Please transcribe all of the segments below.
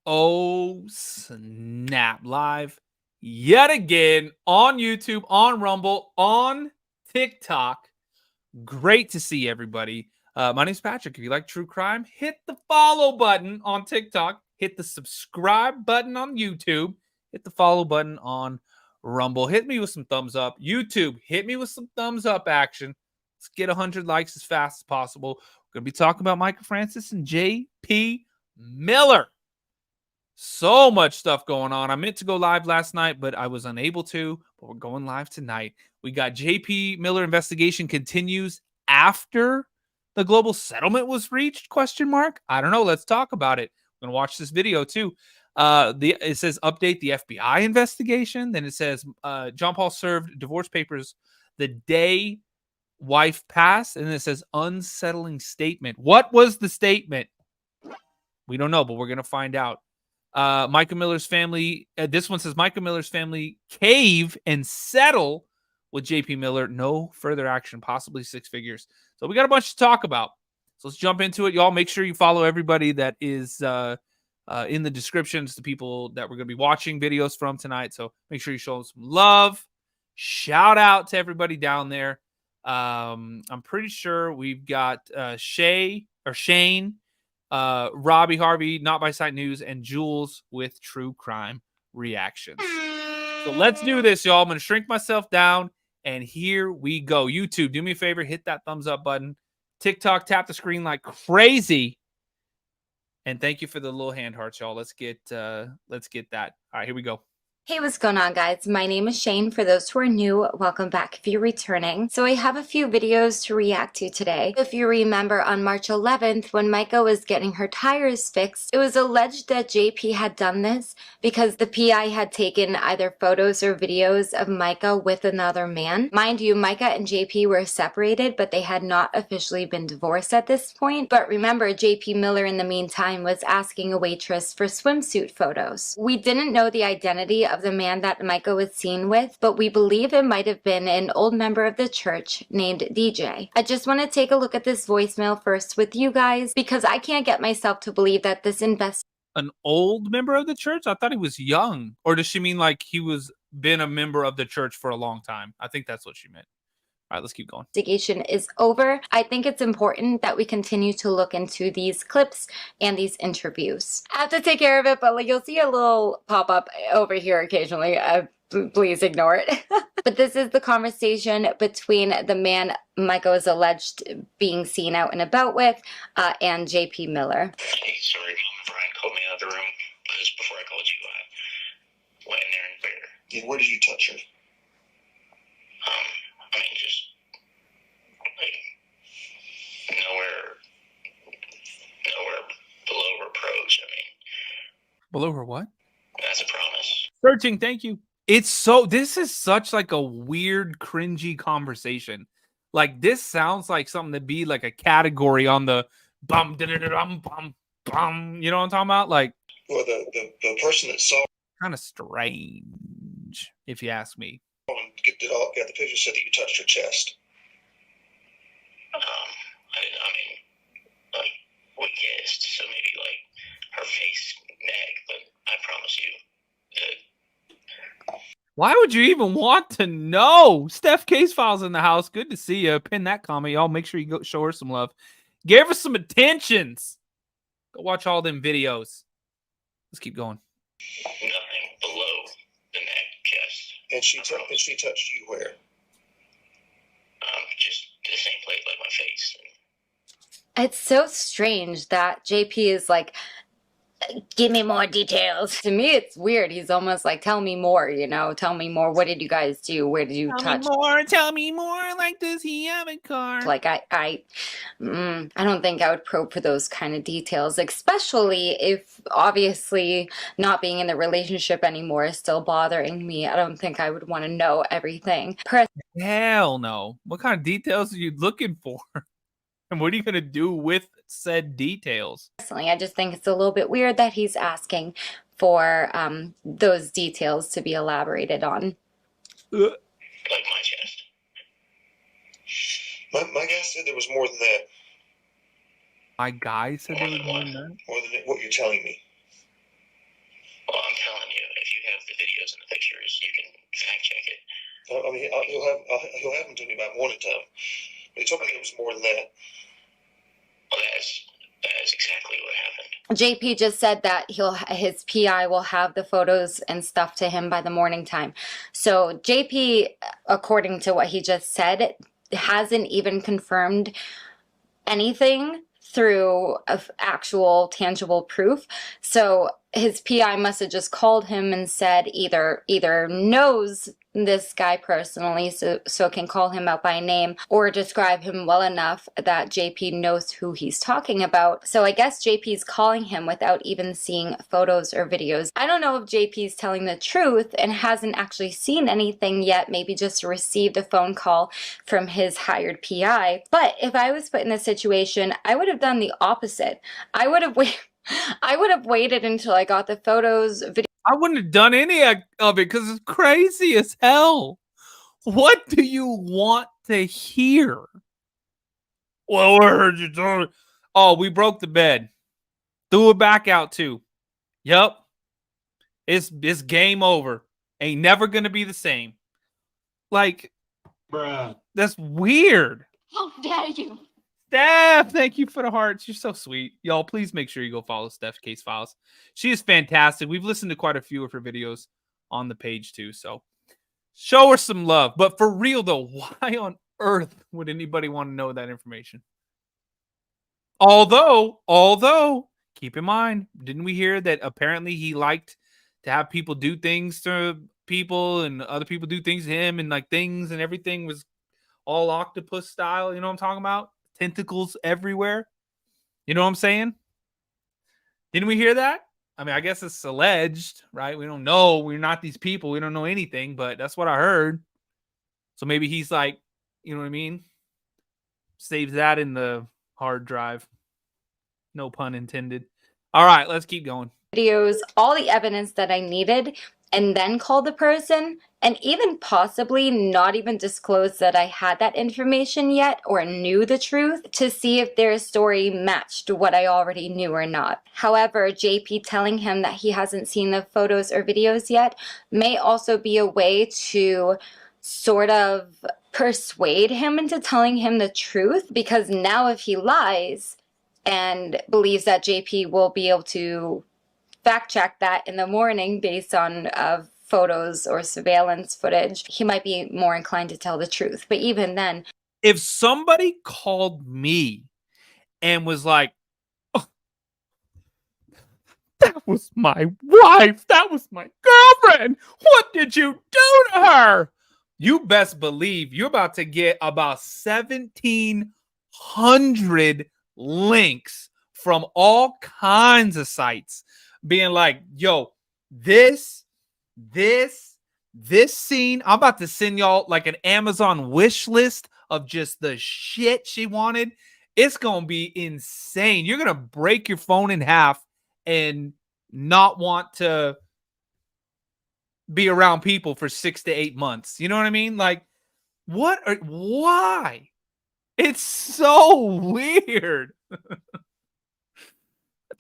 Oh, snap. Live yet again on YouTube, on Rumble, on TikTok. Great to see everybody. My name's Patrick. If you like true crime, hit the follow button on TikTok. Hit the subscribe button on YouTube. Hit the follow button on Rumble. Hit me with some thumbs up. YouTube, hit me with some thumbs up action. Let's get 100 likes as fast as possible. We're going to be talking about Mica Francis and J.P. Miller. So much stuff going on. I meant to go live last night, but I was unable to. But we're going live tonight. We got J.P. Miller investigation continues after the global settlement was reached? Question mark. I don't know. Let's talk about it. I'm gonna watch this video too. It says update the FBI investigation. Then it says John Paul served divorce papers the day wife passed, and then it says unsettling statement. What was the statement? We don't know, but we're gonna find out. Mica Miller's family, this one says Mica Miller's family cave and settle with JP Miller. No further action, possibly 6 figures. So we got a bunch to talk about. So let's jump into it. Y'all make sure you follow everybody that is in the descriptions, the people that we're going to be watching videos from tonight. So make sure you show them some love. Shout out to everybody down there. I'm pretty sure we've got Shane, Robbie, Harvey, Not by Sight News, and Jules with True Crime Reactions. So let's do this, y'all. I'm going to shrink myself down, and here we go. YouTube, do me a favor, hit that thumbs up button. TikTok, tap the screen like crazy. And thank you for the little hand hearts, y'all. Let's get that. All right, here we go. Hey, what's going on, guys? My name is Shane. For those who are new, welcome back if you're returning. So I have a few videos to react to today. If you remember, on March 11th, when Mica was getting her tires fixed, it was alleged that JP had done this because the PI had taken either photos or videos of Mica with another man. Mind you, Mica and JP were separated, but they had not officially been divorced at this point. But remember, JP Miller in the meantime was asking a waitress for swimsuit photos. We didn't know the identity of the man that Mica was seen with, but we believe it might have been an old member of the church named DJ. I just want to take a look at this voicemail first with you guys because I can't get myself to believe that this An old member of the church? I thought he was young. Or does she mean like he was been a member of the church for a long time? I think that's what she meant. All right, let's keep going. Investigation is over. I think it's important that we continue to look into these clips and these interviews. I have to take care of it, but like you'll see a little pop-up over here occasionally. Please ignore it. But this is the conversation between the man Mica was alleged being seen out and about with and JP Miller. Hey, sorry, Mom and Brian called me out of the room because before I called you, I went in there and cleared her. Yeah, where did you touch her? I mean, just like nowhere below reproach. I mean, Below her what? that's a promise. Searching, thank you. This is such like a weird, cringy conversation. Like this sounds like something to be like a category on the bum, bum, bum. You know what I'm talking about? Like, Well, the person that saw kind of strange, if you ask me. and got the picture said that you touched her chest. I mean, like, we kissed, so maybe like her face, neck, but I promise you that. Why would you even want to know? Steph Case Files in the house. Good to see you. Pin that comment, y'all. Make sure you go show her some love. Give her some attentions. Go watch all them videos. Let's keep going. Nothing below the neck, chest. And she touched you where? Just the same place, like my face. It's so strange that JP is like, give me more details. To me, it's weird. He's almost like, tell me more, you know, tell me more. What did you guys do? Where did you touch? Tell me more. Like, does he have a car? Like, I don't think I would probe for those kind of details, especially if obviously not being in the relationship anymore is still bothering me. I don't think I would want to know everything. Hell no. What kind of details are you looking for? And what are you going to do with said details? Personally, I just think it's a little bit weird that he's asking for those details to be elaborated on. Like my chest. My guy said there was more than that. My guy said there was more than that? More than what you're telling me. Well, I'm telling you, if you have the videos and the pictures, you can fact check it. I mean, he'll have them to me by morning time. But he told me there was more than that. Well, that is exactly what happened. JP just said that his PI will have the photos and stuff to him by the morning time. So JP, according to what he just said, hasn't even confirmed anything through actual tangible proof. So his PI must have just called him and said either knows this guy personally, so can call him out by name, or describe him well enough that JP knows who he's talking about. So I guess JP's calling him without even seeing photos or videos. I don't know if JP's telling the truth and hasn't actually seen anything yet, maybe just received a phone call from his hired PI. But if I was put in this situation, I would have done the opposite. I would have waited until I got the photos, videos. I wouldn't have done any of it because it's crazy as hell. What do you want to hear? Well, I heard you talking. Oh, we broke the bed. Threw it back out too. Yep. It's game over. Ain't never gonna be the same. Like, bruh, that's weird. How dare you? Steph, thank you for the hearts. You're so sweet. Y'all, please make sure you go follow Steph Case Files. She is fantastic. We've listened to quite a few of her videos on the page too, so show her some love. But for real though, why on earth would anybody want to know that information? Although, keep in mind, didn't we hear that apparently he liked to have people do things to people and other people do things to him, and like things and everything was all octopus style, you know what I'm talking about? Tentacles everywhere. You know what I'm saying? Didn't we hear that? I mean, I guess it's alleged, right? We don't know. We're not these people. We don't know anything, but that's what I heard. So maybe he's like, you know what I mean? Saves that in the hard drive. No pun intended. All right, let's keep going. Videos, all the evidence that I needed, and then call the person, and even possibly not even disclose that I had that information yet or knew the truth, to see if their story matched what I already knew or not. However, JP telling him that he hasn't seen the photos or videos yet may also be a way to sort of persuade him into telling him the truth, because now if he lies and believes that JP will be able to fact check that in the morning based on photos or surveillance footage, he might be more inclined to tell the truth. But even then, if somebody called me and was like, oh, that was my wife, that was my girlfriend, what did you do to her? You best believe you're about to get about 1,700 links from all kinds of sites being like, yo, this scene, I'm about to send y'all like an Amazon wish list of just the shit she wanted. It's gonna be insane. You're gonna break your phone in half and not want to be around people for 6 to 8 months. You know what I mean? Like, why? It's so weird.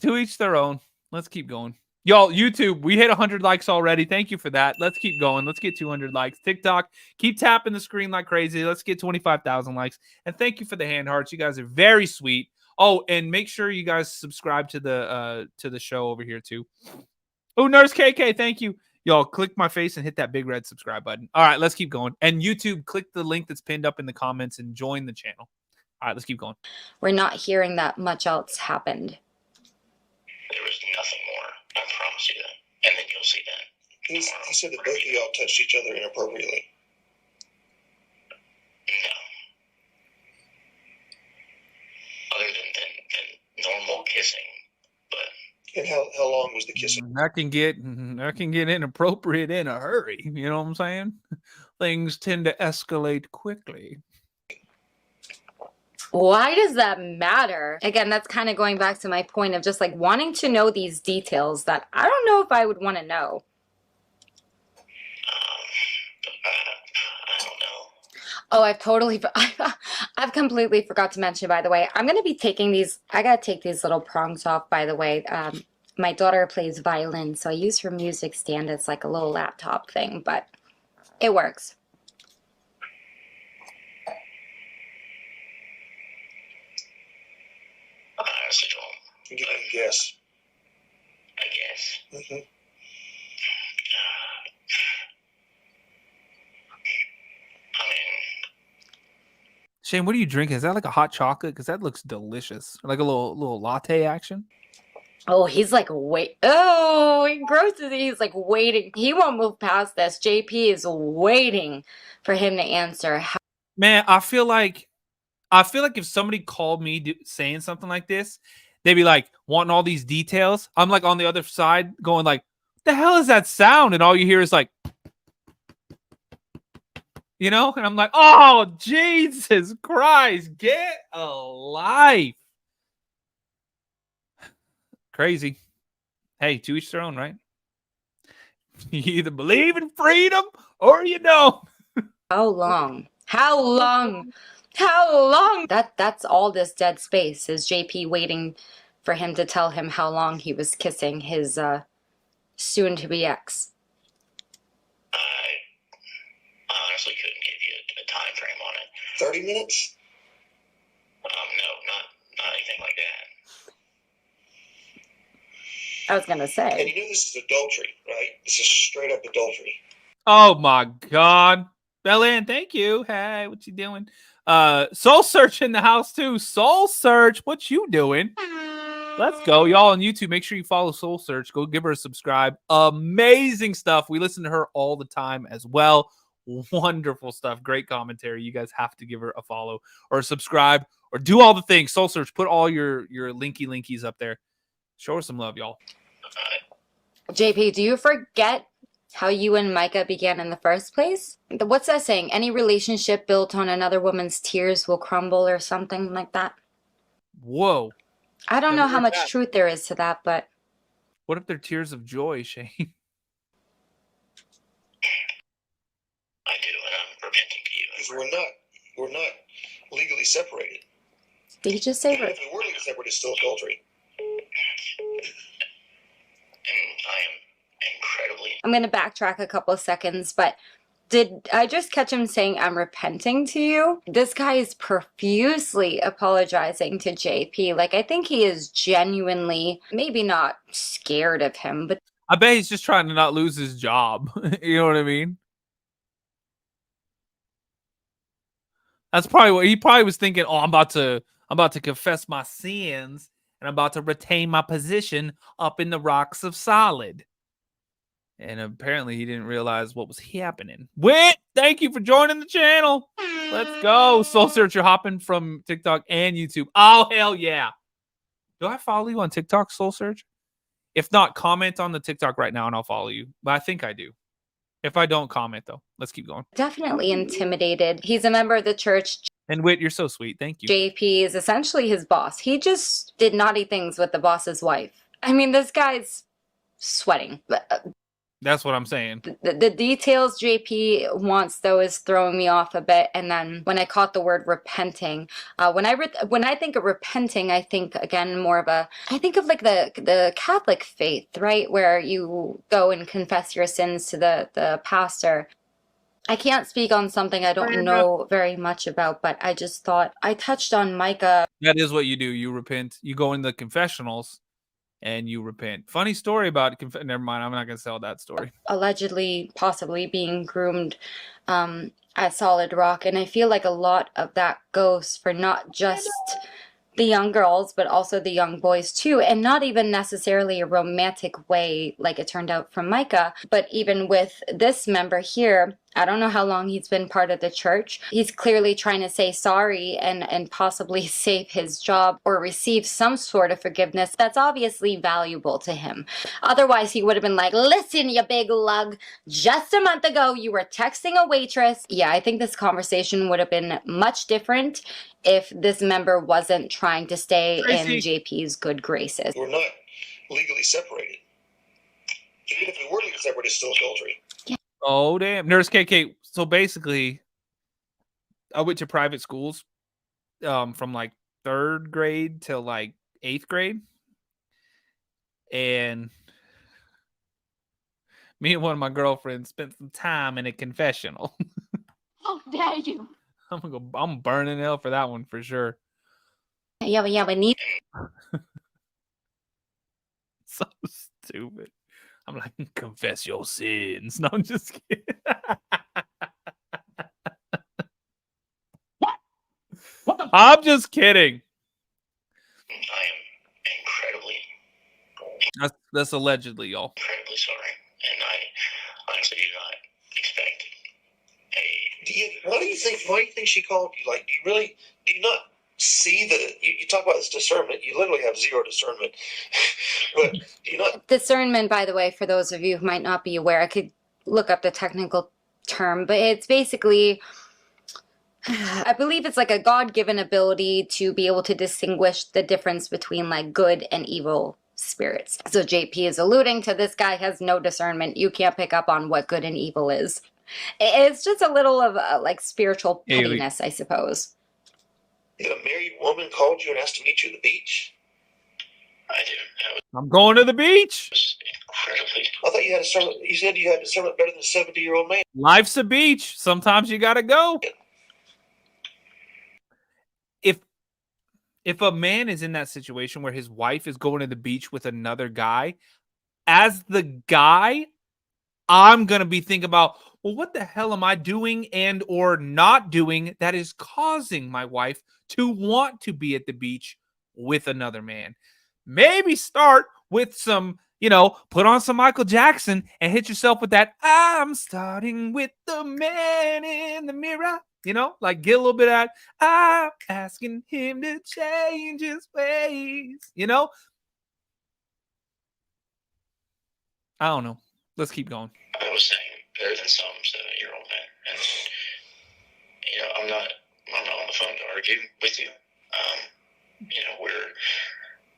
To each their own. Let's keep going. Y'all, YouTube, we hit 100 likes already. Thank you for that. Let's keep going. Let's get 200 likes. TikTok, keep tapping the screen like crazy. Let's get 25,000 likes. And thank you for the hand hearts. You guys are very sweet. Oh, and make sure you guys subscribe to the show over here too. Oh, Nurse KK, thank you. Y'all, click my face and hit that big red subscribe button. All right, let's keep going. And YouTube, click the link that's pinned up in the comments and join the channel. All right, let's keep going. we're not hearing that much else happened. There was nothing more. I promise you that. And then you'll see that. He said that both of y'all touched each other inappropriately. No. Other than normal kissing. But And how long was the kissing? That can get inappropriate in a hurry. You know what I'm saying? Things tend to escalate quickly. Why does that matter? Again, that's kind of going back to my point of just like wanting to know these details that I don't know if I would want to know. I don't know. Oh, I've completely forgot to mention, by the way, I'm going to be taking these, I got to take these little prongs off, by the way. My daughter plays violin, so I use her music stand as like a little laptop thing, but it works. I honestly don't. I'm giving you a guess. I guess. Mm-hmm. I mean, Shane, what are you drinking? Is that like a hot chocolate? Because that looks delicious. Like a little latte action. Oh, he's like, wait. Oh, he grosses. He's like waiting. He won't move past this. JP is waiting for him to answer. Man, I feel like if somebody called me saying something like this, they'd be like wanting all these details. I'm like on the other side going like, what the hell is that sound? And all you hear is like, you know? And I'm like, oh, Jesus Christ, get a life. Crazy. Hey, to each their own, right? You either believe in freedom or you don't. How long? How long? How long? That's all this dead space is JP waiting for him to tell him how long he was kissing his soon-to-be ex. I honestly couldn't give you a time frame on it. 30 minutes? No, not anything like that. I was gonna And say. you know this is adultery, right? This is straight up adultery. Oh my God. Bellin, thank you. Hey, what you doing? Soul Search in the house too. Soul Search, what you doing? Let's go. Y'all on YouTube, make sure you follow Soul Search. Go give her a subscribe. Amazing stuff. We listen to her all the time as well. Wonderful stuff. Great commentary. You guys have to give her a follow or a subscribe or do all the things. Soul Search, put all your linkies up there. Show her some love, y'all. JP, do you forget how you and Mica began in the first place? What's that saying? Any relationship built on another woman's tears will crumble or something like that? Whoa. I don't know how much truth there is to that, but... What if they're tears of joy, Shane? I do, and I'm repenting to you. Because we're not legally separated. Did you just say... Even if we were legally separated, it's still adultery. And I am incredibly... I'm going to backtrack a couple of seconds, but did I just catch him saying, I'm repenting to you? This guy is profusely apologizing to JP. Like, I think he is genuinely, maybe not scared of him, but... I bet he's just trying to not lose his job. You know what I mean? That's probably what he probably was thinking. Oh, I'm about to confess my sins and I'm about to retain my position up in the rocks of solid. And apparently he didn't realize what was happening. Whit, thank you for joining the channel. Let's go. Soul Search, you're hopping from TikTok and YouTube. Oh, hell yeah. Do I follow you on TikTok, Soul Search? If not, comment on the TikTok right now and I'll follow you. But I think I do. If I don't, comment, though. Let's keep going. definitely intimidated. He's a member of the church. And Whit, you're so sweet. Thank you. JP is essentially his boss. He just did naughty things with the boss's wife. I mean, this guy's sweating. That's what I'm saying. The details JP wants, though, is throwing me off a bit. And then when I caught the word repenting, when I think of repenting, I think, again, more of I think of like the Catholic faith, right? Where you go and confess your sins to the pastor. I can't speak on something I don't know very much about, but I just thought I touched on Mica. That is what you do. You repent. You go in the confessionals and you repent. Funny story about never mind. I'm not going to tell that story. Allegedly, possibly being groomed at Solid Rock. And I feel like a lot of that goes for not just the young girls, but also the young boys too. And not even necessarily a romantic way like it turned out from Mica, but even with this member here, I don't know how long he's been part of the church. He's clearly trying to say sorry and possibly save his job or receive some sort of forgiveness that's obviously valuable to him. Otherwise, he would have been like, listen, you big lug, just a month ago, you were texting a waitress. Yeah, I think this conversation would have been much different if this member wasn't trying to stay in JP's good graces. We're not legally separated. Even if we were legally separated, it's still adultery. Oh, damn. Nurse KK. So basically, I went to private schools from like 3rd grade till like 8th grade. and me and one of my girlfriends spent some time in a confessional. How dare you? I'm burning hell for that one for sure. Yeah, but need. So stupid. I'm like, confess your sins. No, I'm just kidding. I'm just kidding. I am incredibly, That's allegedly, y'all. incredibly sorry, and I honestly do not expect a. Why do you think she called you? Like, do you not see you talk about this discernment? You literally have zero discernment. But do you not? Discernment, by the way, for those of you who might not be aware, I could look up the technical term, but it's basically, I believe it's like a God-given ability to be able to distinguish the difference between like good and evil spirits. So JP is alluding to this guy has no discernment. You can't pick up on what good and evil is. It's just a little of like spiritual pettiness, I suppose. A married woman called you and asked to meet you at the beach? I did. I'm going to the beach. Was incredibly. I thought you had discernment. You said you had discernment better than a 70-year-old man. Life's a beach. Sometimes you gotta go. If a man is in that situation where his wife is going to the beach with another guy, as the guy, I'm gonna be thinking about, well, what the hell am I doing and or not doing that is causing my wife to want to be at the beach with another man? Maybe start with some, put on some Michael Jackson and hit yourself with that, I'm starting with the man in the mirror. Like get a little bit of that, I'm asking him to change his ways. I don't know. Let's keep going. I was saying better than some 7-year-old man, and I'm not on the phone to argue with you.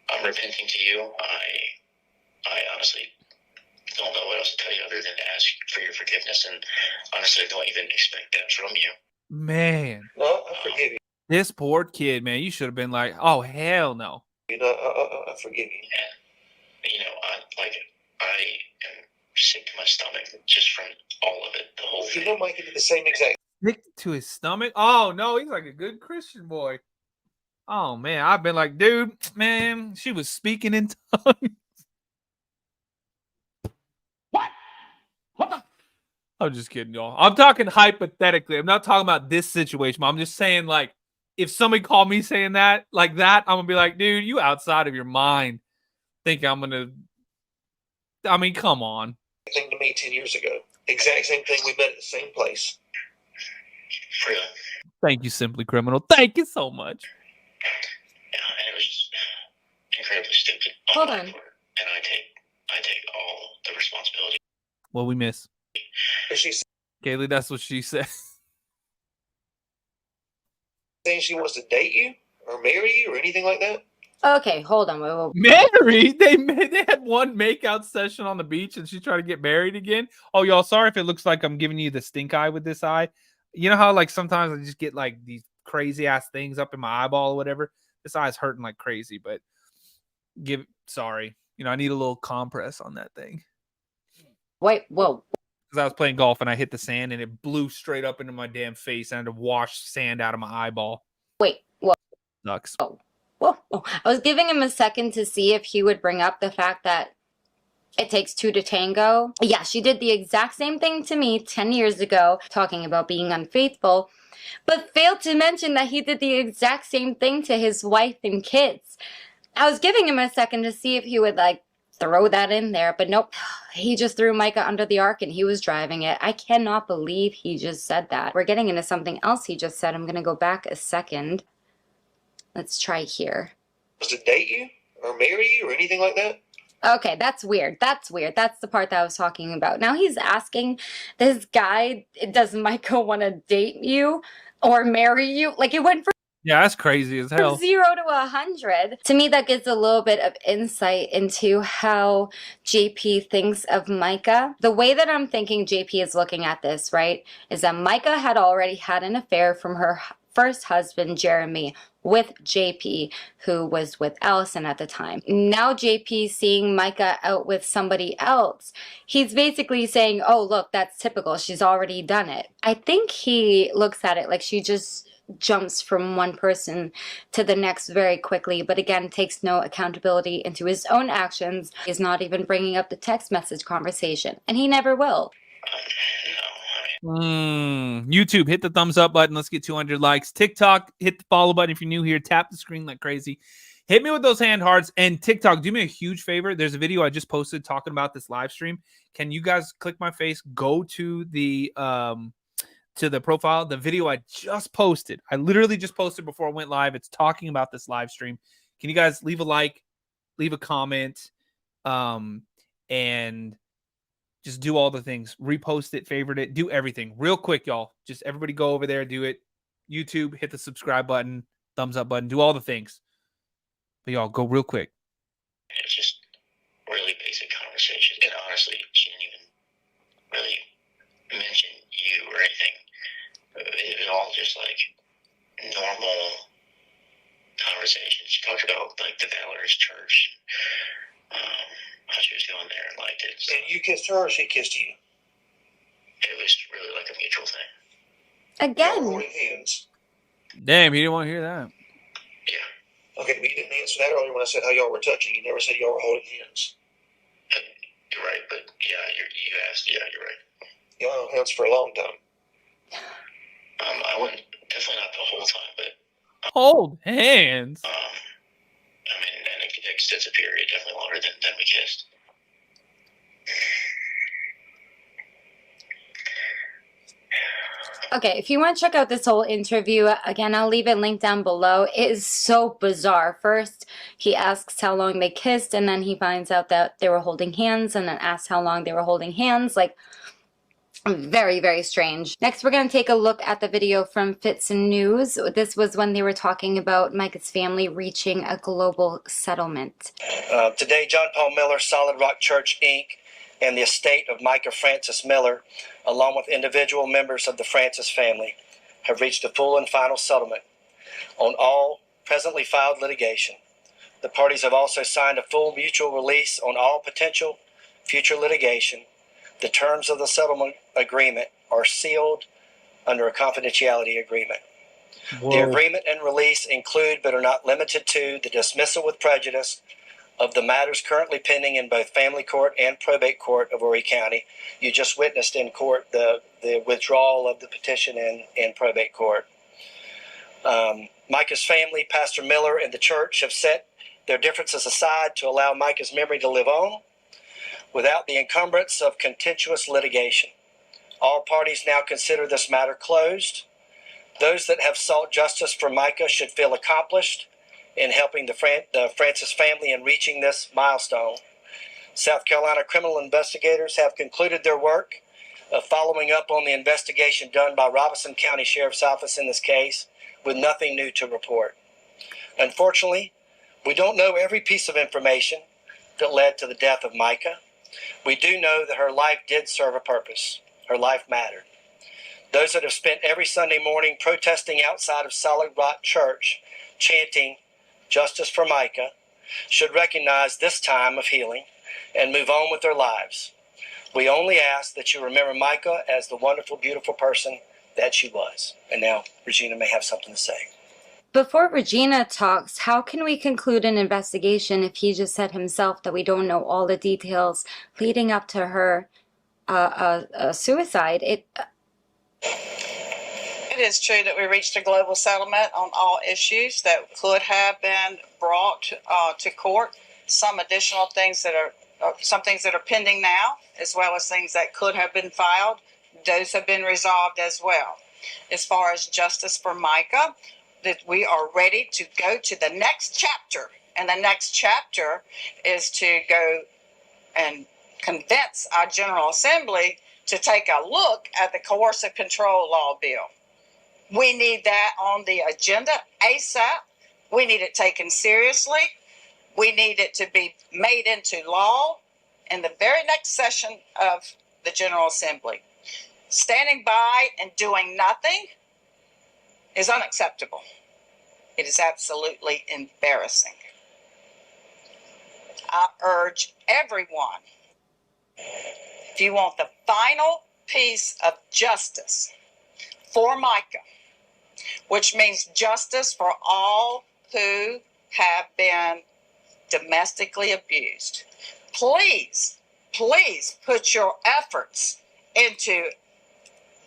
I'm repenting to you. I honestly don't know what else to tell you other than to ask for your forgiveness, and honestly don't even expect that from you. Man. No, I forgive you. This poor kid, man, you should have been like, oh, hell no. I forgive you. I am sick to my stomach just from all of it, the whole thing. Mike did the same exact. Sick to his stomach? Oh, no, he's like a good Christian boy. Oh, man, I've been like, dude, man, she was speaking in tongues. What the? I'm just kidding, y'all. I'm talking hypothetically. I'm not talking about this situation. I'm just saying, like, if somebody called me saying that, like that, I'm going to be like, dude, you outside of your mind. Think I'm going to... I mean, come on. Thing to me 10 years ago. Exact same thing. We met at the same place. Really? Thank you, Simply Criminal. Thank you so much. Yeah, and it was just incredibly stupid. Hold on. And I take all the responsibility. What we miss? She Kaylee, that's what she said. saying she wants to date you or marry you or anything like that? Okay, hold on. Whoa. Married? They had one makeout session on the beach and she's trying to get married again. Oh, y'all, sorry if it looks like I'm giving you the stink eye with this eye. You know how like sometimes I just get like these crazy ass things up in my eyeball or whatever? This eye's hurting like crazy, but sorry. I need a little compress on that thing. Wait, whoa. Because I was playing golf and I hit the sand and it blew straight up into my damn face and I had to wash sand out of my eyeball. Wait, whoa. Sucks. Whoa. I was giving him a second to see if he would bring up the fact that it takes two to tango. Yeah, she did the exact same thing to me 10 years ago, talking about being unfaithful, but failed to mention that he did the exact same thing to his wife and kids. I was giving him a second to see if he would like throw that in there, but nope. He just threw Mica under the ark and he was driving it. I cannot believe he just said that. We're getting into something else he just said. I'm going to go back a second. Let's try here. To date you or marry you or anything like that? Okay, that's weird. That's the part that I was talking about. Now he's asking this guy, does Mica want to date you or marry you? Like it went from Yeah, that's crazy as hell. 0 to 100. To me, that gives a little bit of insight into how JP thinks of Mica. The way that I'm thinking JP is looking at this, right, is that Mica had already had an affair first husband, Jeremy, with JP, who was with Allison at the time. Now JP seeing Mica out with somebody else, he's basically saying, oh, look, that's typical. She's already done it. I think he looks at it like she just jumps from one person to the next very quickly, but again, takes no accountability into his own actions. He's not even bringing up the text message conversation, and he never will. YouTube, hit the thumbs up button. Let's get 200 likes. TikTok, hit the follow button if you're new here. Tap the screen like crazy. Hit me with those hand hearts. And TikTok, do me a huge favor. There's a video I just posted talking about this live stream. Can you guys click my face? Go to the profile. The video I just posted. I literally just posted before I went live. It's talking about this live stream. Can you guys leave a like, leave a comment, and just do all the things. Repost it, favorite it, do everything. Real quick, y'all. Just everybody go over there, do it. YouTube, hit the subscribe button, thumbs up button, do all the things. But y'all, go real quick. It's just really basic conversation. And honestly, she didn't even really mention you or anything. It was all just like normal conversations. She talked about like the Valorous Church, how she was going there and liked it. So And you kissed her or she kissed you? it was really like a mutual thing. Y'all were Again, holding hands. Damn, he didn't want to hear that. Yeah. Okay, but you didn't answer that earlier when I said how y'all were touching. You never said y'all were holding hands. You're right, but yeah, you asked. Yeah, you're right. Y'all held hands for a long time. I wouldn't, definitely not the whole time, but Hold hands. I mean, an extensive period, definitely longer than we kissed. okay, if you want to check out this whole interview, again, I'll leave it linked down below. It is so bizarre. First, he asks how long they kissed, and then he finds out that they were holding hands, and then asks how long they were holding hands. Like, very, very strange. Next, we're going to take a look at the video from Fitz and News. This was when they were talking about Mica's family reaching a global settlement. Today, John Paul Miller, Solid Rock Church, Inc., and the estate of Mica Francis Miller, along with individual members of the Francis family, have reached a full and final settlement on all presently filed litigation. The parties have also signed a full mutual release on all potential future litigation. The terms of the settlement agreement are sealed under a confidentiality agreement. The agreement and release include, but are not limited to, the dismissal with prejudice of the matters currently pending in both family court and probate court of Horry County. You just witnessed in court the withdrawal of the petition in probate court. Mica's family, Pastor Miller, and the church have set their differences aside to allow Mica's memory to live on without the encumbrance of contentious litigation. All parties now consider this matter closed. Those that have sought justice for Mica should feel accomplished in helping the Francis family in reaching this milestone. South Carolina criminal investigators have concluded their work of following up on the investigation done by Robeson County Sheriff's Office in this case with nothing new to report. Unfortunately, we don't know every piece of information that led to the death of Mica. We do know that her life did serve a purpose. Her life mattered. Those that have spent every Sunday morning protesting outside of Solid Rock Church, chanting justice for Mica, should recognize this time of healing and move on with their lives. We only ask that you remember Mica as the wonderful, beautiful person that she was. And now Regina may have something to say. Before Regina talks, how can we conclude an investigation if he just said himself that we don't know all the details leading up to her suicide? It is true that we reached a global settlement on all issues that could have been brought to court. Some additional things that are pending now, as well as things that could have been filed. Those have been resolved as well. As far as justice for Mica, that we are ready to go to the next chapter. And the next chapter is to go and convince our General Assembly to take a look at the coercive control law bill. We need that on the agenda ASAP. We need it taken seriously. We need it to be made into law in the very next session of the General Assembly. Standing by and doing nothing is unacceptable. It is absolutely embarrassing. I urge everyone, if you want the final piece of justice for Mica, which means justice for all who have been domestically abused, please put your efforts into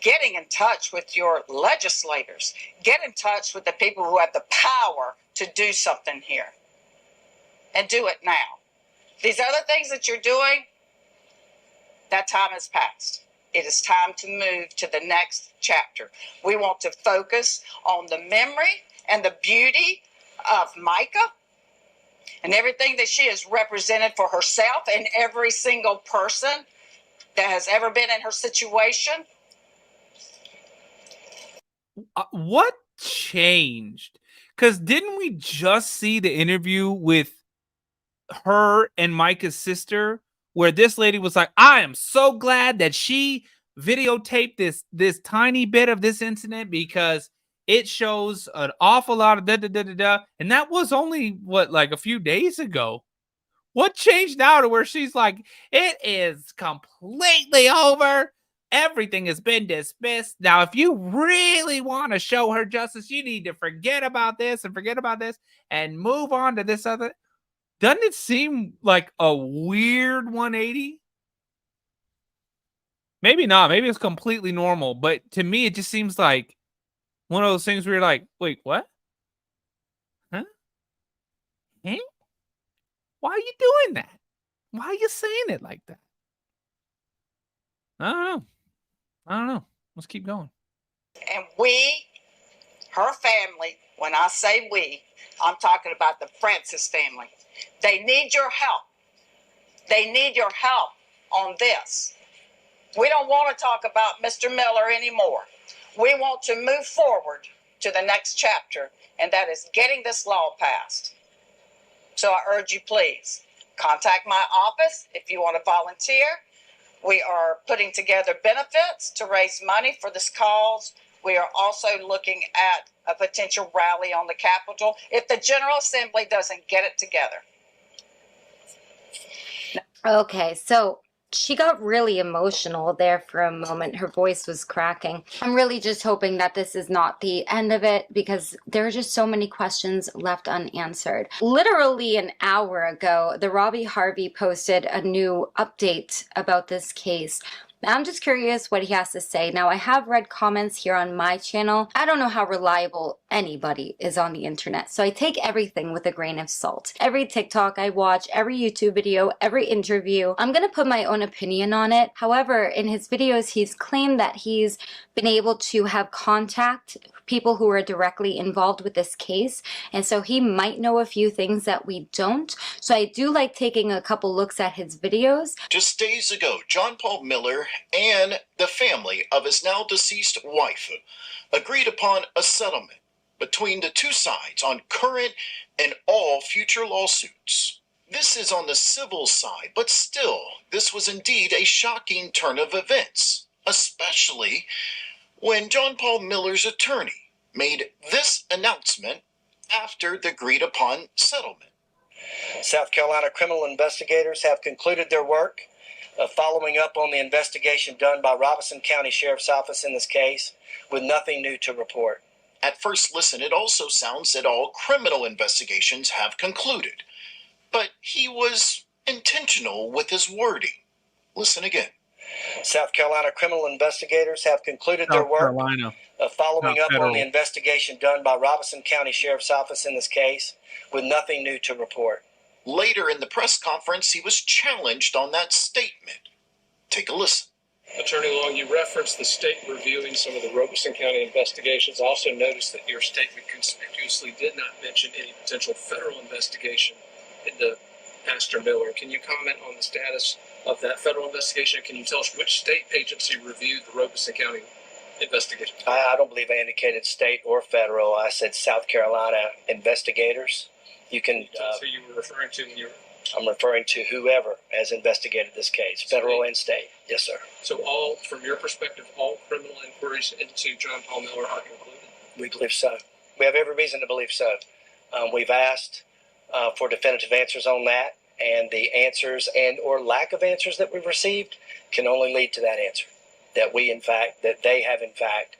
getting in touch with your legislators. Get in touch with the people who have the power to do something here. And do it now. These other things that you're doing, that time has passed. It is time to move to the next chapter. We want to focus on the memory and the beauty of Mica and everything that she has represented for herself and every single person that has ever been in her situation. What changed? Because didn't we just see the interview with her and Mica's sister, where this lady was like, I am so glad that she videotaped this tiny bit of this incident because it shows an awful lot of da-da-da-da-da. And that was only, what, like a few days ago. What changed now to where she's like, it is completely over. Everything has been dismissed. Now, if you really want to show her justice, you need to forget about this and move on to this other. Doesn't it seem like a weird 180? Maybe not. Maybe it's completely normal. But to me, it just seems like one of those things where you're like, wait, what? Huh? Huh? Why are you doing that? Why are you saying it like that? I don't know. Let's keep going. And we, her family, when I say we, I'm talking about the Francis family. They need your help. They need your help on this. We don't want to talk about Mr. Miller anymore. We want to move forward to the next chapter, and that is getting this law passed. So I urge you, please, contact my office if you want to volunteer. We are putting together benefits to raise money for this cause. We are also looking at a potential rally on the Capitol if the General Assembly doesn't get it together. Okay, so she got really emotional there for a moment. Her voice was cracking. I'm really just hoping that this is not the end of it because there are just so many questions left unanswered. Literally an hour ago, the Robbie Harvey posted a new update about this case. I'm just curious what he has to say. Now, I have read comments here on my channel. I don't know how reliable anybody is on the internet, so I take everything with a grain of salt. Every TikTok I watch, every YouTube video, every interview, I'm gonna put my own opinion on it. However, in his videos, he's claimed that he's been able to have contact people who are directly involved with this case, and so he might know a few things that we don't. So I do like taking a couple looks at his videos. Just days ago, John Paul Miller and the family of his now deceased wife agreed upon a settlement between the two sides on current and all future lawsuits. This is on the civil side, but still, this was indeed a shocking turn of events, especially when John Paul Miller's attorney made this announcement after the agreed upon settlement. South Carolina criminal investigators have concluded their work following up on the investigation done by Robeson County Sheriff's Office in this case, with nothing new to report. At first listen, it also sounds that all criminal investigations have concluded, but he was intentional with his wording. Listen again. South Carolina criminal investigators have concluded their work following up on the investigation done by Robeson County Sheriff's Office in this case, with nothing new to report. Later in the press conference, he was challenged on that statement. Take a listen. Attorney Long, you referenced the state reviewing some of the Robeson County investigations. I also noticed that your statement conspicuously did not mention any potential federal investigation into Pastor Miller. Can you comment on the status of that federal investigation? Can you tell us which state agency reviewed the Robeson County investigation? I don't believe I indicated state or federal. I said South Carolina investigators. You can. So you were referring to when you were... I'm referring to whoever has investigated this case, federal and state. Yes, sir. So all, from your perspective, all criminal inquiries into John Paul Miller are concluded? We believe so. We have every reason to believe so. We've asked for definitive answers on that, and the answers and or lack of answers that we've received can only lead to that answer, that they have in fact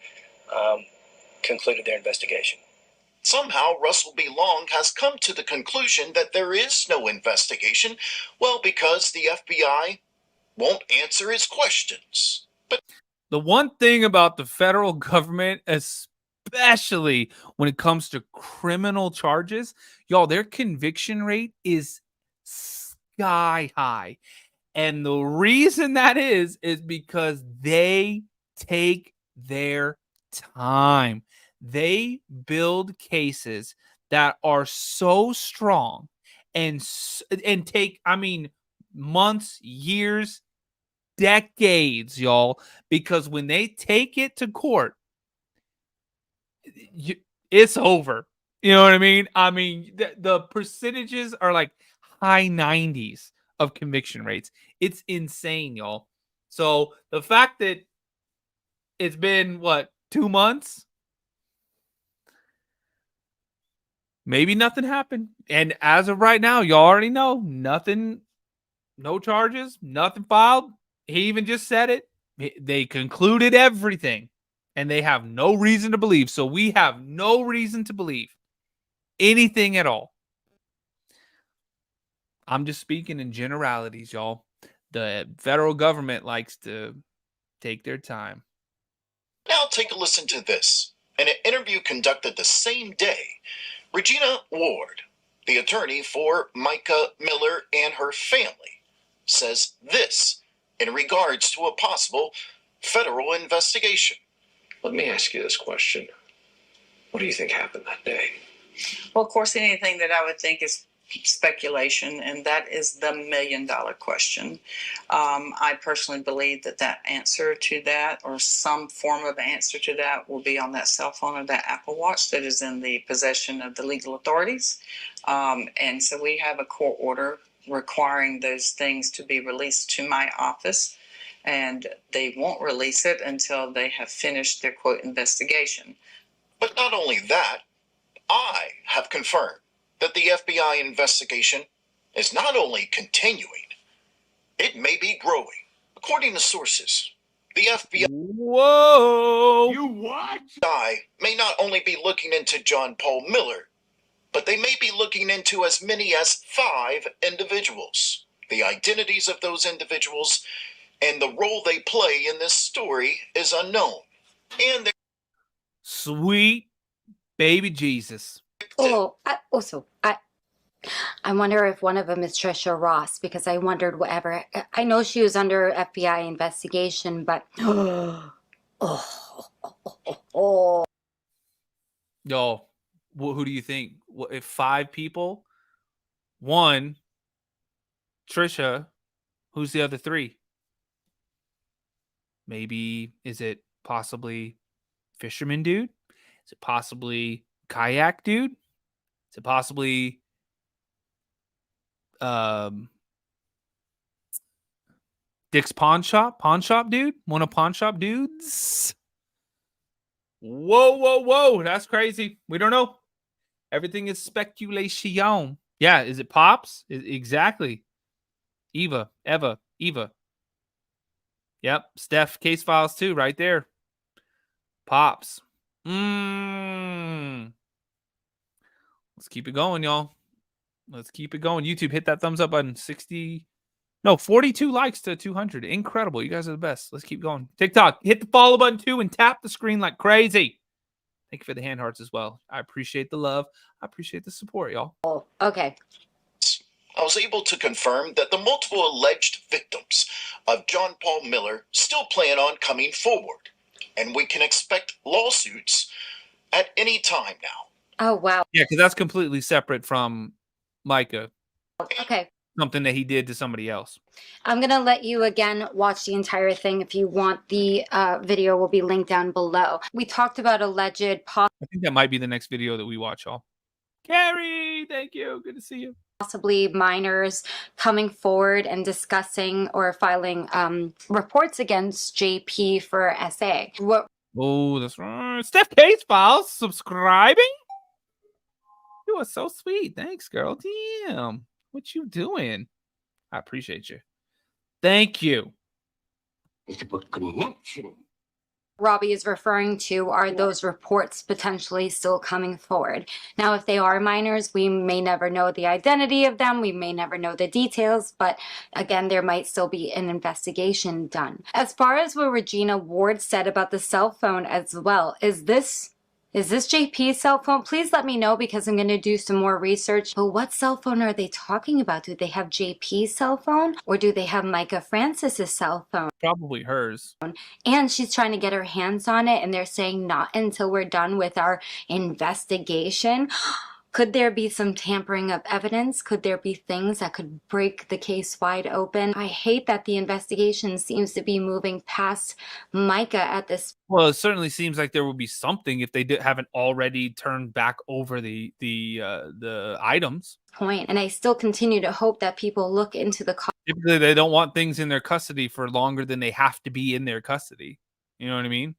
concluded their investigation. Somehow, Russell B. Long has come to the conclusion that there is no investigation, well, because the FBI won't answer his questions. But the one thing about the federal government, especially when it comes to criminal charges, y'all, their conviction rate is sky high. And the reason that is because they take their time. They build cases that are so strong and take, months, years, decades, y'all, because when they take it to court, it's over. You know what I mean? The percentages are like high 90s of conviction rates. It's insane, y'all. So the fact that it's been 2 months, maybe nothing happened. And as of right now, y'all already know nothing, no charges, nothing filed. He even just said it. They concluded everything and they have no reason to believe. So we have no reason to believe anything at all. I'm just speaking in generalities, y'all. The federal government likes to take their time. now take a listen to this. In an interview conducted the same day, Regina Ward, the attorney for Mica Miller and her family, says this in regards to a possible federal investigation. Let me ask you this question. What do you think happened that day? Well, of course, anything that I would think is speculation, and that is the million-dollar question. I personally believe that answer to that, or some form of answer to that, will be on that cell phone or that Apple Watch that is in the possession of the legal authorities. And so we have a court order requiring those things to be released to my office, and they won't release it until they have finished their, quote, investigation. But not only that, I have confirmed that the FBI investigation is not only continuing, it may be growing. According to sources, the FBI may not only be looking into John Paul Miller, but they may be looking into as many as 5 individuals. The identities of those individuals and the role they play in this story is unknown. And sweet baby Jesus. I wonder if one of them is Tricia Ross, because I wondered whatever. I know she was under FBI investigation, but Yo, who do you think? If 5 people, 1, Tricia, who's the other 3? Maybe, is it possibly fisherman dude? Is it possibly kayak dude? Is it possibly Dick's pawn shop dude? One of pawn shop dudes? Whoa. That's crazy. We don't know. Everything is speculation. Yeah, is it Pops? Exactly. Eva. Yep, Steph case files too, right there. Pops. Let's keep it going, y'all. Let's keep it going. YouTube, hit that thumbs up button. 42 likes to 200. Incredible. You guys are the best. Let's keep going. TikTok, hit the follow button too and tap the screen like crazy. Thank you for the hand hearts as well. I appreciate the love. I appreciate the support, y'all. Oh, okay. I was able to confirm that the multiple alleged victims of John Paul Miller still plan on coming forward, and we can expect lawsuits at any time now. Oh, wow. Yeah, because that's completely separate from Mica. Okay. Something that he did to somebody else. I'm going to let you again watch the entire thing. If you want, the video will be linked down below. We talked about alleged I think that might be the next video that we watch, y'all. Carrie, thank you. Good to see you. Possibly minors coming forward and discussing or filing reports against JP for SA. What Oh, that's right. Steph Case Files subscribing. You are so sweet. Thanks, girl. Damn. What you doing? I appreciate you. Thank you. It's about connection. Robbie is referring to are those reports potentially still coming forward. Now, if they are minors, we may never know the identity of them. We may never know the details, but again, there might still be an investigation done. As far as what Regina Ward said about the cell phone as well, is this JP's cell phone? Please let me know because I'm going to do some more research. But what cell phone are they talking about? Do they have JP's cell phone or do they have Mica Francis's cell phone? Probably hers. And she's trying to get her hands on it and they're saying not until we're done with our investigation. Could there be some tampering of evidence? Could there be things that could break the case wide open? I hate that the investigation seems to be moving past Mica at this. Well, it certainly seems like there would be something if they haven't already turned back over the items. Point. And I still continue to hope that people look into the Typically, they don't want things in their custody for longer than they have to be in their custody. You know what I mean?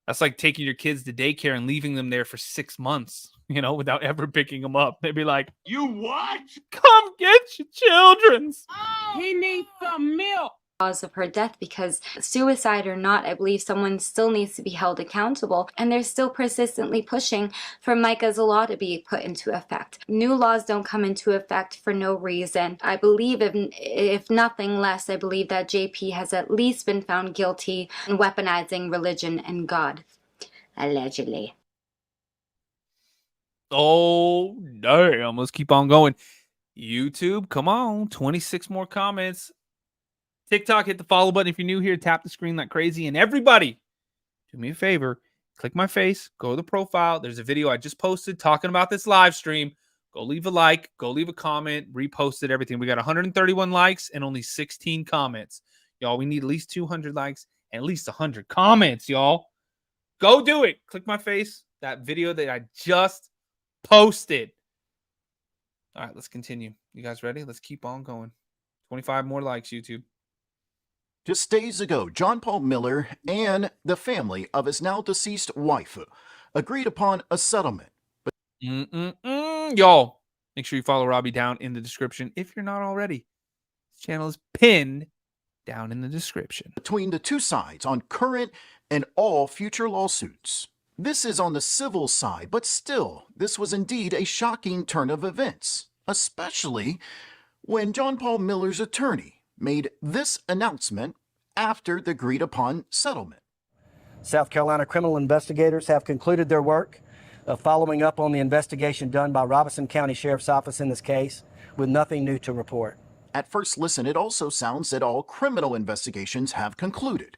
That's like taking your kids to daycare and leaving them there for 6 months, you know, without ever picking them up. They'd be like, You what? come get your children's. Oh, he needs some milk. Cause of her death, because suicide or not, I believe someone still needs to be held accountable, and they're still persistently pushing for Mica's law to be put into effect. New laws don't come into effect for no reason. I believe, if nothing less, I believe that JP has at least been found guilty in weaponizing religion and God. Allegedly. Oh, damn. Let's keep on going. YouTube, come on. 26 more comments. TikTok, hit the follow button if you're new here. Tap the screen like crazy. And everybody, do me a favor. Click my face. Go to the profile. There's a video I just posted talking about this live stream. Go leave a like. Go leave a comment. Repost it, everything. We got 131 likes and only 16 comments. Y'all, we need at least 200 likes and at least 100 comments, y'all. Go do it. Click my face. That video that I just posted. All right, let's continue. You guys ready? Let's keep on going. 25 more likes, YouTube. Just days ago, John Paul Miller and the family of his now deceased wife agreed upon a settlement. Y'all, make sure you follow Robbie down in the description if you're not already. His channel is pinned down in the description. Between the two sides on current and all future lawsuits. This is on the civil side, but still, this was indeed a shocking turn of events, especially when John Paul Miller's attorney made this announcement after the agreed-upon settlement. South Carolina criminal investigators have concluded their work of following up on the investigation done by Robeson County Sheriff's Office in this case with nothing new to report. At first listen, it also sounds that all criminal investigations have concluded,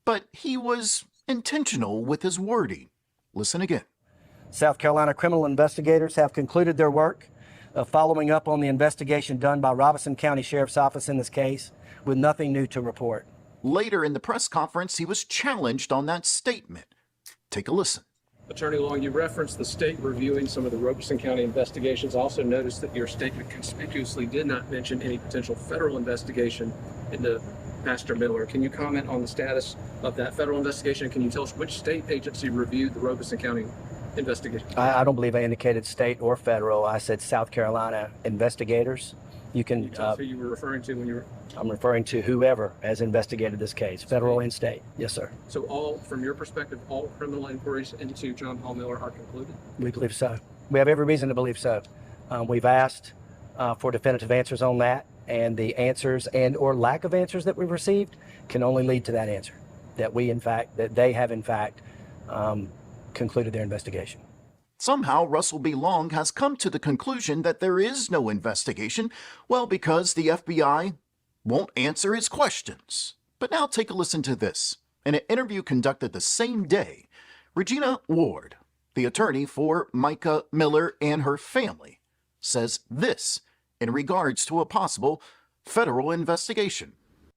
but he was intentional with his wording. Listen again. South Carolina criminal investigators have concluded their work of following up on the investigation done by Robeson County Sheriff's Office in this case with nothing new to report. Later in the press conference, he was challenged on that statement. Take a listen. Attorney Long, you referenced the state reviewing some of the Robeson County investigations. Also noticed that your statement conspicuously did not mention any potential federal investigation into Pastor Miller. Can you comment on the status of that federal investigation? Can you tell us which state agency reviewed the Robeson County investigation? I don't believe I indicated state or federal. I said South Carolina investigators. You can tell us who you were referring to when you were... I'm referring to whoever has investigated this case, federal and state. Yes, sir. So all, from your perspective, all criminal inquiries into John Paul Miller are concluded? We believe so. We have every reason to believe so. We've asked for definitive answers on that, and the answers and or lack of answers that we've received can only lead to that answer, that they have in fact concluded their investigation. Somehow, Russell B. Long has come to the conclusion that there is no investigation, well, because the FBI won't answer his questions. But now take a listen to this. In an interview conducted the same day, Regina Ward, the attorney for Mica Miller and her family, says this in regards to a possible federal investigation.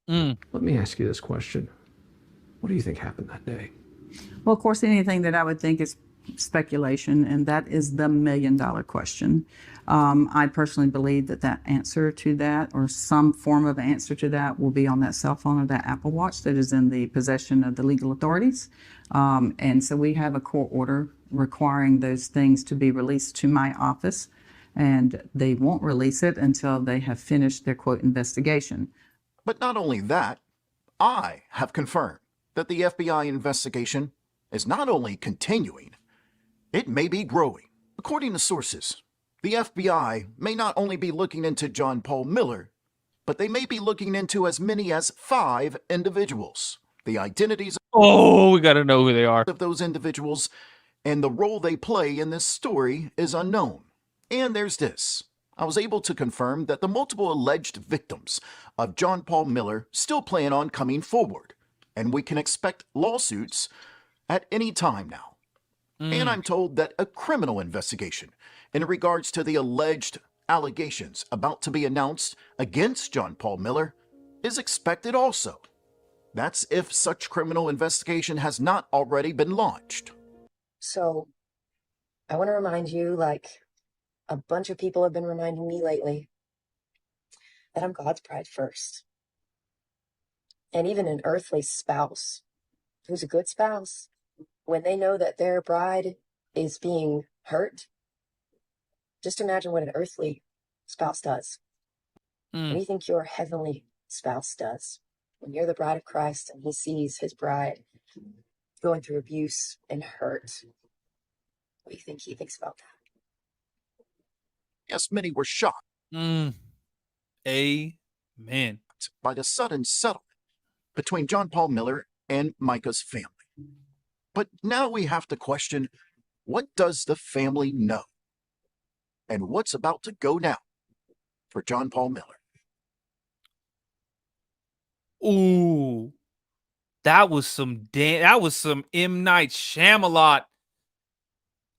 Let me ask you this question. What do you think happened that day? Well, of course, anything that I would think is speculation, and that is the million-dollar question. I personally believe that that answer to that, or some form of answer to that, will be on that cell phone or that Apple Watch that is in the possession of the legal authorities. And so we have a court order requiring those things to be released to my office, and they won't release it until they have finished their, quote, investigation. But not only that, I have confirmed that the FBI investigation is not only continuing, it may be growing. According to sources, the FBI may not only be looking into John Paul Miller, but they may be looking into as many as 5 individuals. The identities we got to know who they are. of those individuals and the role they play in this story is unknown. And there's this. I was able to confirm that the multiple alleged victims of John Paul Miller still plan on coming forward, and we can expect lawsuits at any time now. And I'm told that a criminal investigation in regards to the alleged allegations about to be announced against John Paul Miller is expected also. That's if such criminal investigation has not already been launched. So, I want to remind you, like a bunch of people have been reminding me lately, that I'm God's bride first. And even an earthly spouse, who's a good spouse, when they know that their bride is being hurt, just imagine what an earthly spouse does. What do you think your heavenly spouse does? When you're the bride of Christ and he sees his bride going through abuse and hurt, what do you think he thinks about that? Yes, many were shocked Amen. by the sudden settlement between John Paul Miller and Mica's family. But now we have to question, what does the family know? And what's about to go down for John Paul Miller? Ooh, that was some M. Night Shyamalan,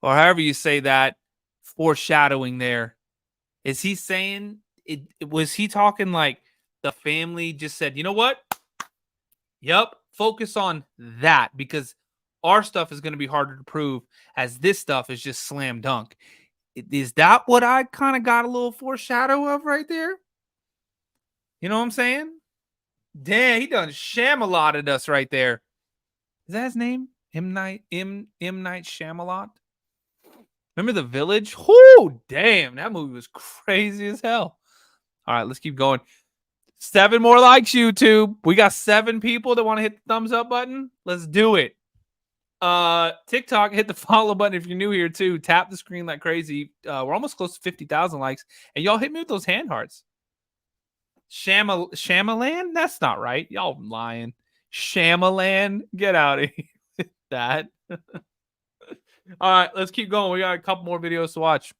or however you say that, foreshadowing there. Is he saying it? Was he talking like the family just said, you know what? Yep, focus on that because our stuff is going to be harder to prove as this stuff is just slam dunk. Is that what I kind of got a little foreshadow of right there? You know what I'm saying? Damn, he done Shyamalan'd us right there. Is that his name? M. Night Shyamalan? Remember The Village? Whoo, damn, that movie was crazy as hell. All right, let's keep going. 7 more likes, YouTube. We got 7 people that want to hit the thumbs up button. Let's do it. TikTok, hit the follow button if you're new here too. Tap the screen like crazy. We're almost close to 50,000 likes. And y'all hit me with those hand hearts. Shyamalan? That's not right. Y'all lying. Shyamalan? Get out of here with that. All right, let's keep going. We got a couple more videos to watch.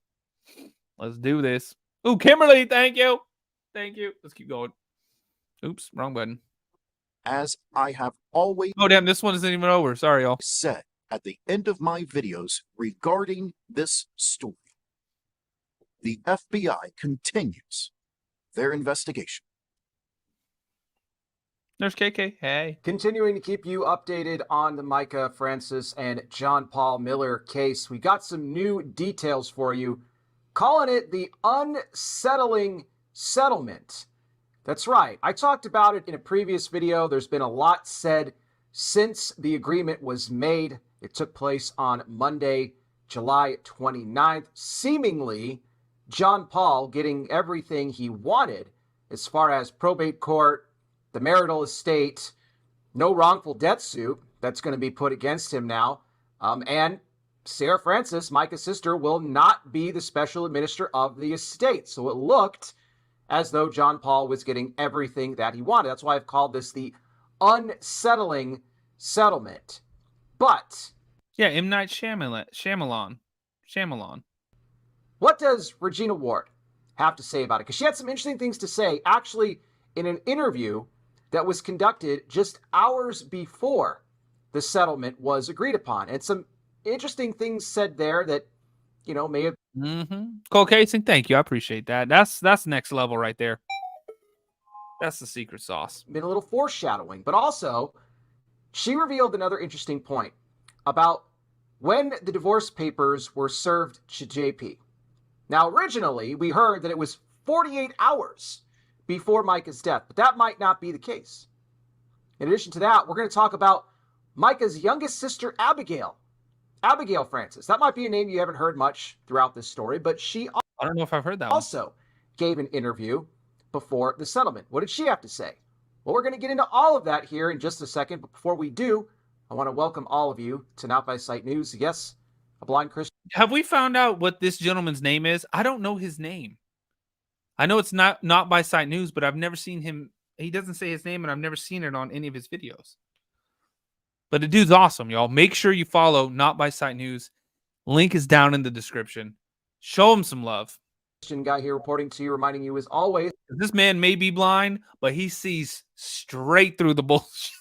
Let's do this. Ooh, Kimberly, thank you. Thank you. Let's keep going. Oops, wrong button. As I have always Oh, damn, this one isn't even over. Sorry, y'all. said at the end of my videos regarding this story, the FBI continues their investigation. There's KK. Hey. Continuing to keep you updated on the Mica Francis and John Paul Miller case. We got some new details for you, calling it the unsettling settlement. That's right. I talked about it in a previous video. There's been a lot said since the agreement was made. It took place on Monday, July 29th. Seemingly, John Paul getting everything he wanted as far as probate court, the marital estate, no wrongful death suit that's going to be put against him now. And Sarah Francis, Mica's sister, will not be the special administrator of the estate. So it looked as though John Paul was getting everything that he wanted. That's why I've called this the unsettling settlement. But Yeah, M. Night Shyamalan. what does Regina Ward have to say about it? Because she had some interesting things to say, actually, in an interview that was conducted just hours before the settlement was agreed upon. And some interesting things said there that, you know, may have Cold casing, thank you. I appreciate that. That's next level right there. That's the secret sauce. been a little foreshadowing. But also, she revealed another interesting point about when the divorce papers were served to JP. Now, originally, we heard that it was 48 hours before Mica's death, but that might not be the case. In addition to that, we're going to talk about Mica's youngest sister, Abigail Francis. That might be a name you haven't heard much throughout this story, but she I don't know if I've heard that also gave an interview before the settlement. What did she have to say? Well, we're going to get into all of that here in just a second, but before we do, I want to welcome all of you to Not by Sight News. Yes, a blind Christian. Have we found out what this gentleman's name is? I don't know his name. I know it's not by Sight News, but I've never seen him. He doesn't say his name, and I've never seen it on any of his videos. But the dude's awesome, y'all. Make sure you follow Not by Sight News. Link is down in the description. Show him some love. Christian guy here reporting to you, reminding you as always. This man may be blind, but he sees straight through the bullshit.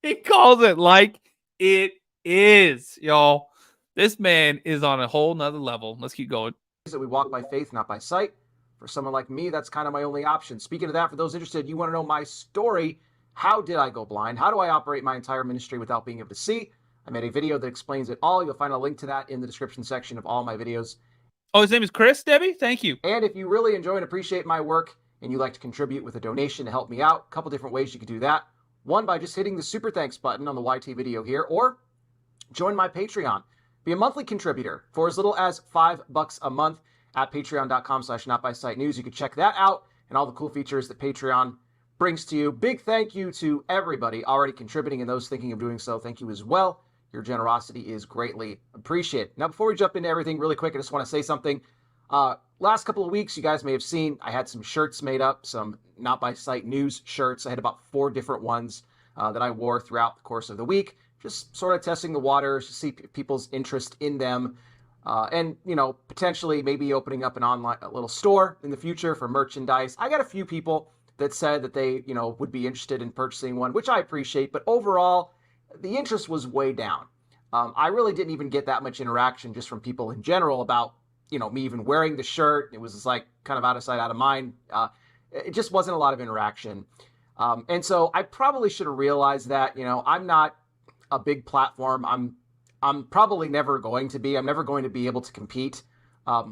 He calls it like it is, y'all. This man is on a whole nother level. Let's keep going. That we walk by faith, not by sight. For someone like me, that's kind of my only option. Speaking of that, for those interested, you want to know my story. How did I go blind? How do I operate my entire ministry without being able to see? I made a video that explains it all. You'll find a link to that in the description section of all my videos. Oh, his name is Chris, Debbie? Thank you. And if you really enjoy and appreciate my work and you like to contribute with a donation to help me out, a couple different ways you can do that. One, by just hitting the super thanks button on the YT video here, or join my Patreon. Be a monthly contributor for as little as $5 a month at patreon.com/notbysightnews. You can check that out and all the cool features that Patreon brings to you. Big thank you to everybody already contributing and those thinking of doing so. Thank you as well. Your generosity is greatly appreciated. Now, before we jump into everything really quick, I just want to say something. Last couple of weeks, you guys may have seen, I had some shirts made up, some Not by Sight News shirts. I had about 4 different ones that I wore throughout the course of the week, just sort of testing the waters to see people's interest in them. And, you know, potentially maybe opening up a little store in the future for merchandise. I got a few people that said that they, you know, would be interested in purchasing one, which I appreciate. But overall, the interest was way down. I really didn't even get that much interaction just from people in general about, you know, me even wearing the shirt. It was just like kind of out of sight, out of mind. It just wasn't a lot of interaction. And so I probably should have realized that, you know, I'm not a big platform. I'm probably never going to be. I'm never going to be able to compete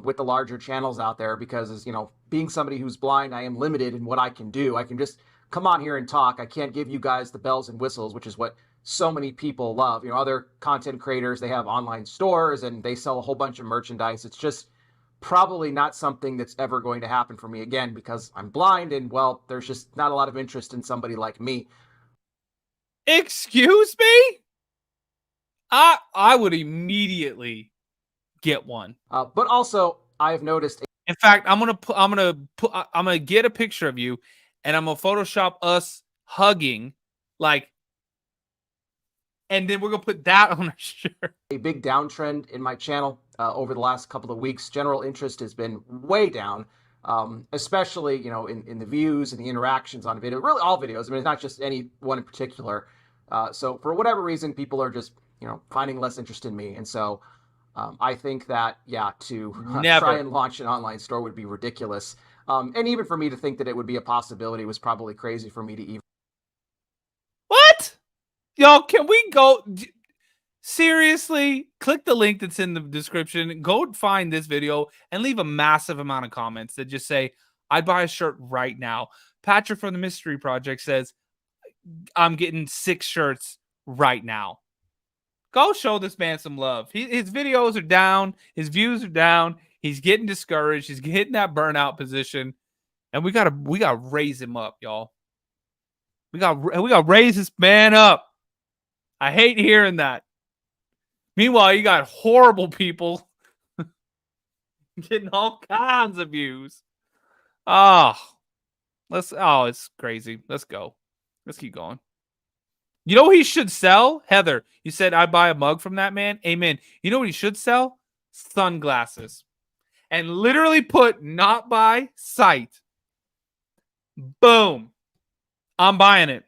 with the larger channels out there because, as you know, being somebody who's blind, I am limited in what I can do. I can just come on here and talk. I can't give you guys the bells and whistles, which is what so many people love. You know, other content creators, they have online stores and they sell a whole bunch of merchandise. It's just probably not something that's ever going to happen for me again because I'm blind and, well, there's just not a lot of interest in somebody like me. Excuse me? I would immediately get one. But also, I've noticed. In fact, I'm gonna get a picture of you, and I'm gonna Photoshop us hugging, like, and then we're gonna put that on our shirt. A big downtrend in my channel over the last couple of weeks. General interest has been way down, especially, you know, in the views and the interactions on video. Really, all videos. I mean, it's not just any one in particular. So for whatever reason, people are just, you know, finding less interest in me. And so I think that, yeah, to try and launch an online store would be ridiculous. And even for me to think that it would be a possibility was probably crazy for me to even. What? Y'all, can we go? Seriously, click the link that's in the description. Go find this video and leave a massive amount of comments that just say, I'd buy a shirt right now. Patrick from the Mystery Project says, I'm getting 6 shirts right now. Go show this man some love. His videos are down. His views are down. He's getting discouraged. He's getting that burnout position. And we gotta raise him up, y'all. We gotta raise this man up. I hate hearing that. Meanwhile, you got horrible people getting all kinds of views. It's crazy. Let's go. Let's keep going. You know what he should sell? Heather, you said I'd buy a mug from that man. Amen. You know what he should sell? Sunglasses. And literally put not by sight. Boom. I'm buying it.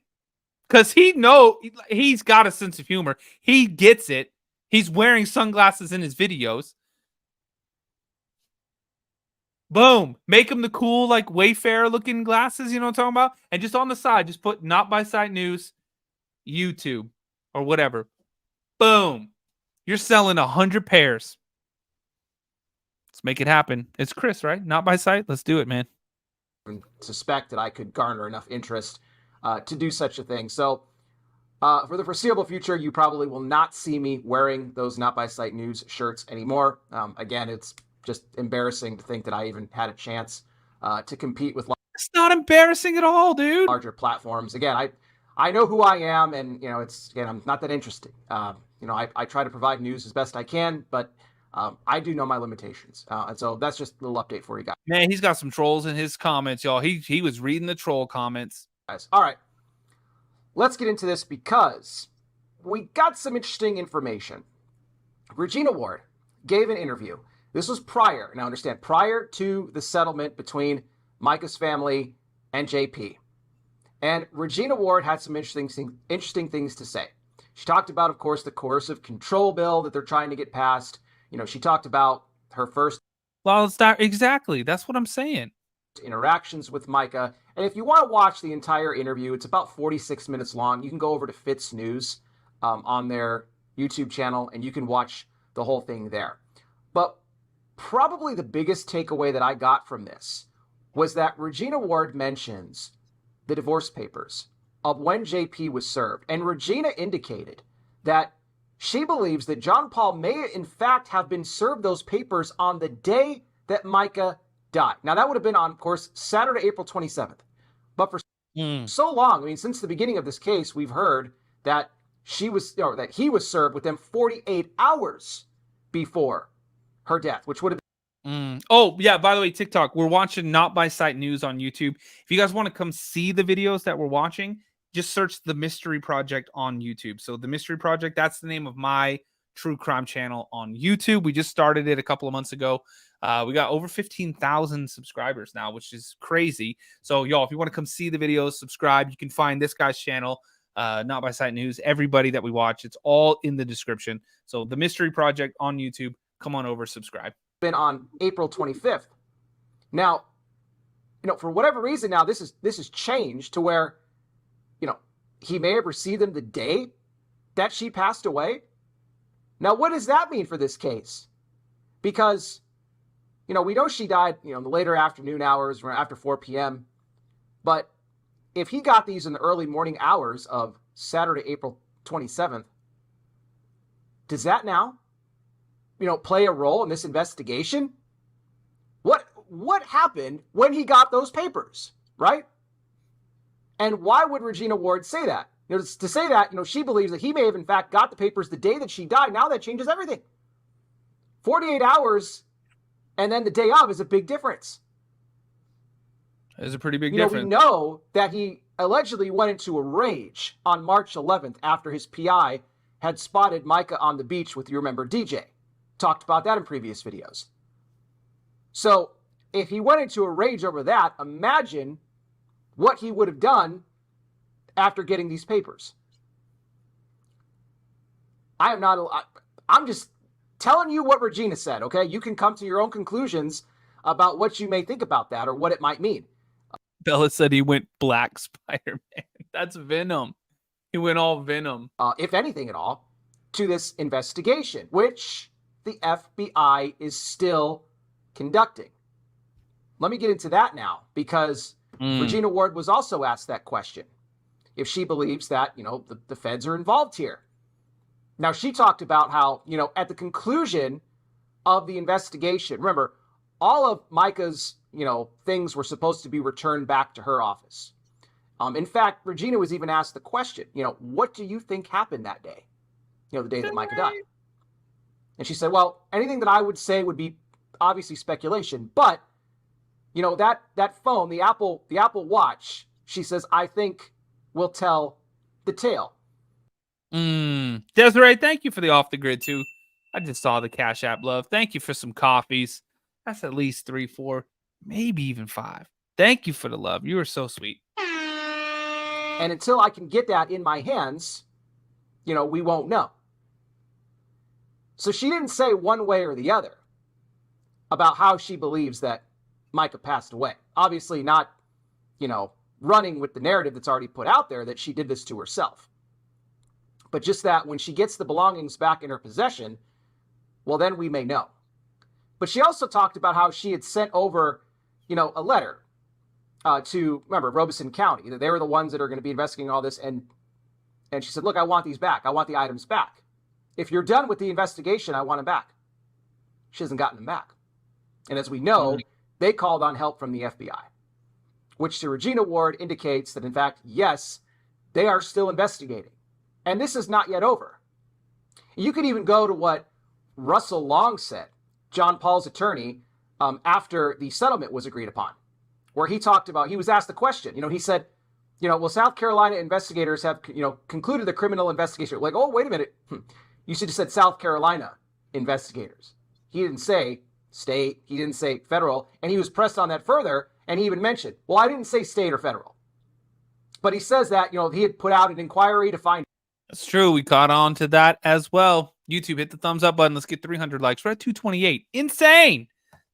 Because he's got a sense of humor. He gets it. He's wearing sunglasses in his videos. Boom. Make him the cool, like, Wayfarer looking glasses, you know what I'm talking about? And just on the side, just put Not by Sight News, YouTube, or whatever. Boom. You're selling 100 pairs. Let's make it happen. It's Chris, right? Not by sight. Let's do it, man. Suspect that I could garner enough interest to do such a thing. So for the foreseeable future, you probably will not see me wearing those Not by Sight News shirts anymore. Again, it's just embarrassing to think that I even had a chance to compete with it's not embarrassing at all, dude. Larger platforms. Again, I know who I am, and I'm not that interesting. I try to provide news as best I can, but I do know my limitations. And so that's just a little update for you guys. Man, he's got some trolls in his comments, y'all. He was reading the troll comments. All right. Let's get into this because we got some interesting information. Regina Ward gave an interview. This was prior to the settlement between Mica's family and JP. And Regina Ward had some interesting things to say. She talked about, of course, the coercive control bill that they're trying to get passed. She talked about her first. Well, exactly. That's what I'm saying. Interactions with Mica. And if you want to watch the entire interview, it's about 46 minutes long. You can go over to Fitz News on their YouTube channel, and you can watch the whole thing there. But probably the biggest takeaway that I got from this was that Regina Ward mentions the divorce papers of when JP was served. And Regina indicated that she believes that John Paul may, in fact, have been served those papers on the day that Mica died. Now, that would have been on, of course, Saturday, April 27th. But for so long, since the beginning of this case, we've heard that he was served within 48 hours before her death, which would have been. Oh, yeah, by the way, TikTok, we're watching Not by Sight News on YouTube. If you guys want to come see the videos that we're watching, just search The Mystery Project on YouTube. So The Mystery Project, that's the name of my true crime channel on YouTube. We just started it a couple of months ago. We got over 15,000 subscribers now, which is crazy. So, y'all, if you want to come see the videos, subscribe. You can find this guy's channel, Not by Sight News, everybody that we watch. It's all in the description. So The Mystery Project on YouTube. Come on over, subscribe. Been on April 25th. Now, for whatever reason, now this has changed to where, he may have received them the day that she passed away. Now, what does that mean for this case? Because, we know she died, in the later afternoon hours, after 4 p.m. But if he got these in the early morning hours of Saturday, April 27th, does that now, play a role in this investigation? What happened when he got those papers, right? And why would Regina Ward say that? To say that, she believes that he may have in fact got the papers the day that she died. Now that changes everything. 48 hours and then the day of is a big difference. It's a pretty big difference. We know that he allegedly went into a rage on March 11th after his PI had spotted Mica on the beach with, you remember, DJ. Talked about that in previous videos. So if he went into a rage over that, imagine what he would have done after getting these papers. I'm just telling you what Regina said, okay? You can come to your own conclusions about what you may think about that or what it might mean. Bella said he went Black Spider-Man. That's Venom. He went all Venom. If anything at all, to this investigation, which the FBI is still conducting. Let me get into that now, because Regina Ward was also asked that question. If she believes that, the feds are involved here. Now, she talked about how, at the conclusion of the investigation, remember, all of Mica's, things were supposed to be returned back to her office. In fact, Regina was even asked the question, what do you think happened that day? The day that Mica died. And she said, well, anything that I would say would be obviously speculation, but, that phone, the Apple Watch, she says, I think will tell the tale. Desiree, thank you for the off the grid too. I just saw the Cash App love. Thank you for some coffees. That's at least 3, 4, maybe even 5. Thank you for the love. You are so sweet. And until I can get that in my hands, we won't know. So she didn't say one way or the other about how she believes that Mica passed away. Obviously not, running with the narrative that's already put out there that she did this to herself. but just that when she gets the belongings back in her possession, well, then we may know. But she also talked about how she had sent over, a letter to, remember, Robeson County. They were the ones that are going to be investigating all this. And she said, look, I want these back. I want the items back. If you're done with the investigation, I want them back. She hasn't gotten them back. And as we know, they called on help from the FBI, which to Regina Ward indicates that, in fact, yes, they are still investigating. And this is not yet over. You could even go to what Russell Long said, John Paul's attorney, after the settlement was agreed upon, where he talked about, he was asked the question, he said, well, South Carolina investigators have, concluded the criminal investigation. Like, oh, wait a minute. You should have said South Carolina investigators. He didn't say state. He didn't say federal. And he was pressed on that further. And he even mentioned, well, I didn't say state or federal. But he says that, he had put out an inquiry to find. That's true. We caught on to that as well. YouTube, hit the thumbs up button. Let's get 300 likes. We're at 228. Insane.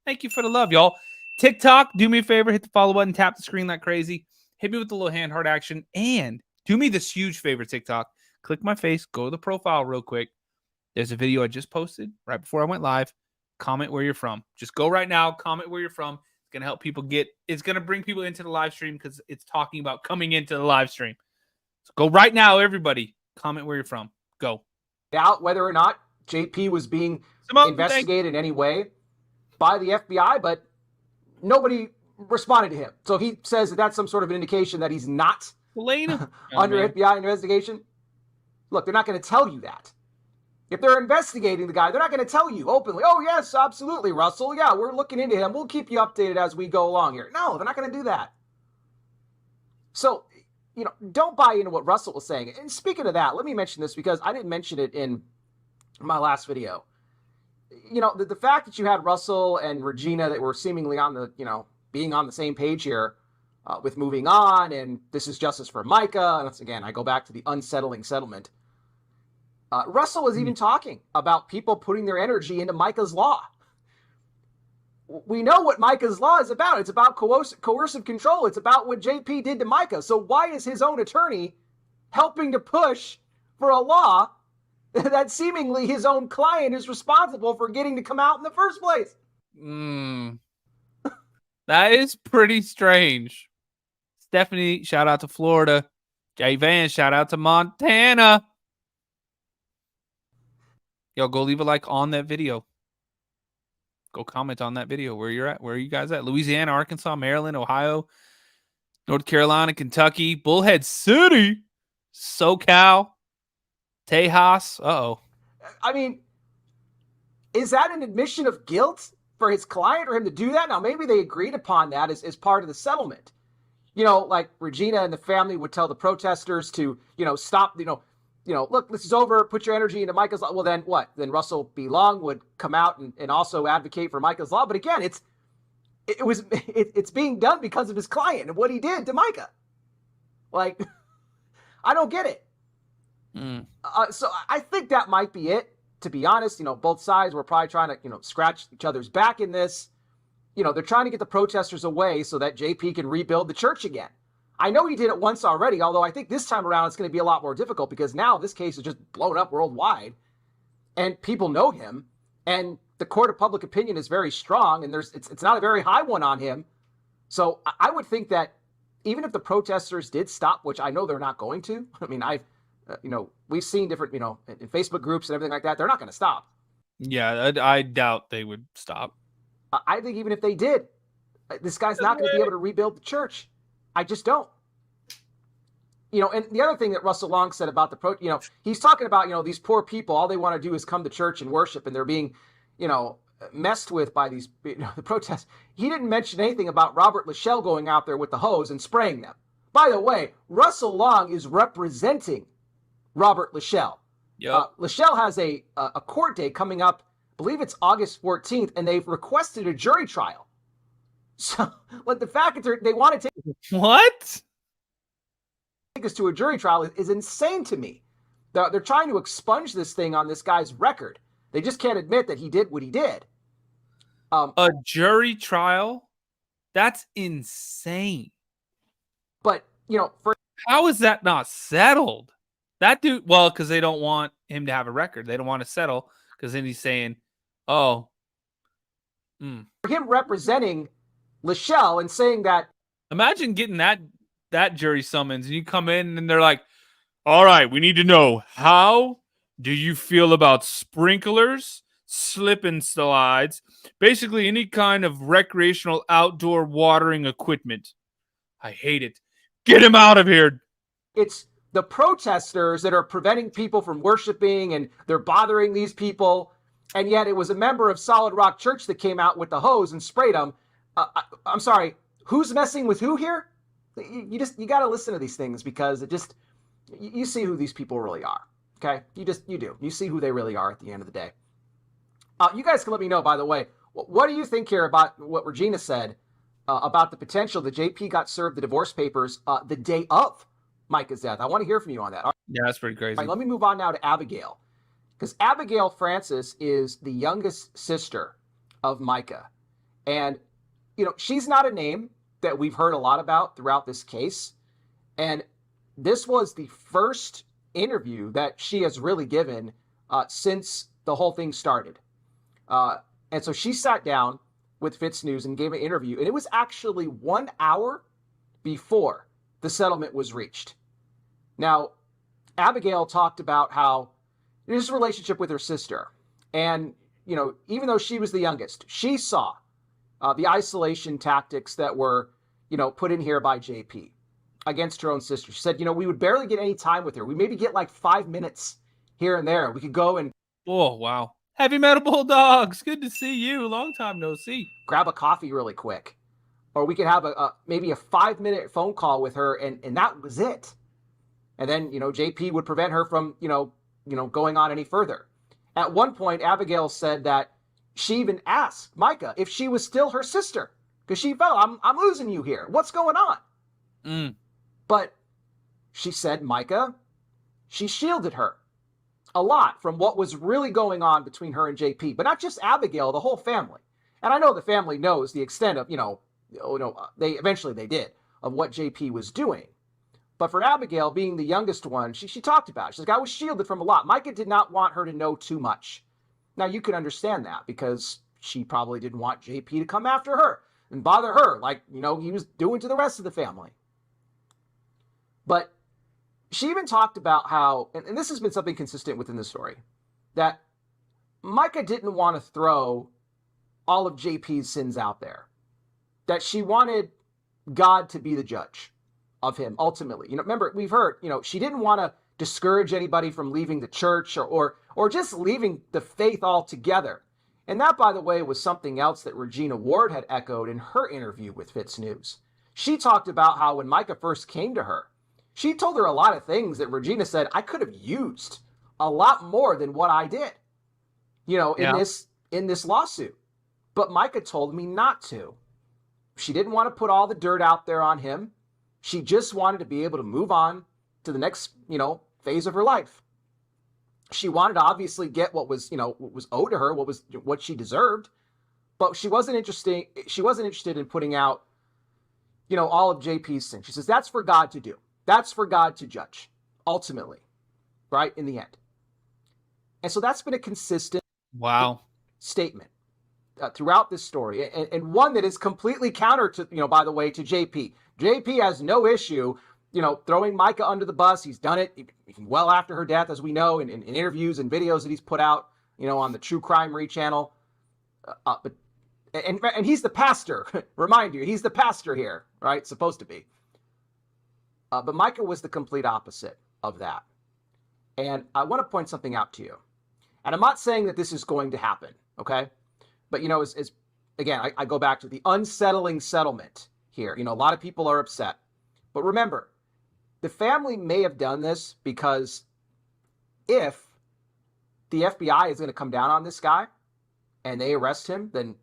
Thank you for the love, y'all. TikTok, do me a favor. Hit the follow button. Tap the screen like crazy. Hit me with the little hand heart action. And do me this huge favor, TikTok. Click my face. Go to the profile real quick. There's a video I just posted right before I went live. Comment where you're from. Just go right now. Comment where you're from. It's going to help people it's going to bring people into the live stream because it's talking about coming into the live stream. So go right now, everybody. Comment where you're from. Go. Out whether or not JP was being investigated in any way by the FBI, but nobody responded to him. So he says that that's some sort of an indication that he's not under FBI investigation. Look, they're not going to tell you that. If they're investigating the guy, they're not going to tell you openly, oh, yes, absolutely, Russell. Yeah, we're looking into him. We'll keep you updated as we go along here. No, they're not going to do that. So, don't buy into what Russell was saying. And speaking of that, let me mention this because I didn't mention it in my last video. The fact that you had Russell and Regina that were seemingly on the, being on the same page here with moving on, and this is justice for Mica. And that's, again, I go back to the unsettling settlement. Russell was even talking about people putting their energy into Mica's law. We know what Mica's law is about. It's about coercive control. It's about what JP did to Mica. So why is his own attorney helping to push for a law that seemingly his own client is responsible for getting to come out in the first place? That is pretty strange. Stephanie, shout out to Florida. Jay Van, shout out to Montana. Yo, go leave a like on that video. Go comment on that video where you're at. Where are you guys at? Louisiana, Arkansas, Maryland, Ohio, North Carolina, Kentucky, Bullhead City, SoCal, Tejas. Uh-oh. I mean, is that an admission of guilt for his client or him to do that? Now, maybe they agreed upon that as part of the settlement. Like Regina and the family would tell the protesters to, stop, look, this is over. Put your energy into Mica's law. Well, then what? Then Russell B. Long would come out and also advocate for Mica's law. But again, it's being done because of his client and what he did to Mica. Like, I don't get it. So I think that might be it. To be honest, both sides were probably trying to, scratch each other's back in this. They're trying to get the protesters away so that JP can rebuild the church again. I know he did it once already, although I think this time around it's going to be a lot more difficult because now this case is just blown up worldwide and people know him and the court of public opinion is very strong and it's not a very high one on him. So I would think that even if the protesters did stop, which I know they're not going to, I mean, we've seen different, in Facebook groups and everything like that, they're not going to stop. Yeah, I doubt they would stop. I think even if they did, this guy's not going to be able to rebuild the church. I just don't. And the other thing that Russell Long said about he's talking about, these poor people, all they want to do is come to church and worship, and they're being, messed with by these, the protests. He didn't mention anything about Robert Lachelle going out there with the hose and spraying them. By the way, Russell Long is representing Robert Lachelle. Yep. Lachelle has a court date coming up, I believe it's August 14th, and they've requested a jury trial. So, the fact that they want to take us to a jury trial is insane to me. They're trying to expunge this thing on this guy's record. They just can't admit that he did what he did. A jury trial? That's insane. But, how is that not settled? That dude, well, because they don't want him to have a record. They don't want to settle because then he's saying, oh. For him representing Lachelle and saying that. Imagine getting that jury summons and you come in and they're like, all right, we need to know, how do you feel about sprinklers, slip and slides, basically any kind of recreational outdoor watering equipment? I hate it. Get him out of here. It's the protesters that are preventing people from worshiping and they're bothering these people. And yet it was a member of Solid Rock Church that came out with the hose and sprayed them. I'm sorry, who's messing with who here? You got to listen to these things because you see who these people really are. Okay. You do. You see who they really are at the end of the day. You guys can let me know, by the way, what do you think here about what Regina said about the potential that JP got served the divorce papers the day of Mica's death? I want to hear from you on that. Yeah, that's pretty crazy. All right, let me move on now to Abigail, because Abigail Francis is the youngest sister of Mica. And, she's not a name that we've heard a lot about throughout this case. And this was the first interview that she has really given since the whole thing started. And so she sat down with Fitz News and gave an interview. And it was actually 1 hour before the settlement was reached. Now, Abigail talked about how there's a relationship with her sister. And, even though she was the youngest, she saw the isolation tactics that were, put in here by JP against her own sister. She said, we would barely get any time with her. We maybe get like 5 minutes here and there. We could go and... Oh, wow. Heavy Metal Bulldogs. Good to see you. Long time no see. Grab a coffee really quick. Or we could have maybe a 5-minute phone call with her and that was it. And then, JP would prevent her from, going on any further. At one point, Abigail said that she even asked Mica if she was still her sister because she felt, I'm losing you here. What's going on? But she said Mica, she shielded her a lot from what was really going on between her and JP, but not just Abigail, the whole family. And I know the family knows the extent of, they did, of what JP was doing. But for Abigail, being the youngest one, she talked about it. She's like, I was shielded from a lot. Mica did not want her to know too much. Now, you can understand that because she probably didn't want JP to come after her and bother her like, he was doing to the rest of the family. But she even talked about how, and this has been something consistent within the story, that Mica didn't want to throw all of JP's sins out there. That she wanted God to be the judge of him ultimately. Remember, we've heard, she didn't want to discourage anybody from leaving the church or just leaving the faith altogether. And that, by the way, was something else that Regina Ward had echoed in her interview with Fitz News. She talked about how when Mica first came to her, she told her a lot of things that Regina said, I could have used a lot more than what I did, in this lawsuit. But Mica told me not to. She didn't want to put all the dirt out there on him. She just wanted to be able to move on to the next, phase of her life. She wanted to obviously get what was owed to her, what she deserved, but she wasn't interested in putting out, all of JP's sins. She says that's for God to do. That's for God to judge, ultimately, right, in the end. And so that's been a consistent statement throughout this story, and one that is completely counter to, by the way, to JP. JP has no issue, throwing Mica under the bus. He's done it well after her death, as we know, in interviews and videos that he's put out, on the TruecrimeRi channel. And he's the pastor, remind you, he's the pastor here, right? Supposed to be. But Mica was the complete opposite of that. And I want to point something out to you. And I'm not saying that this is going to happen, okay? But, again, I go back to the unsettling settlement here. A lot of people are upset. But remember, the family may have done this because if the FBI is going to come down on this guy and they arrest him, then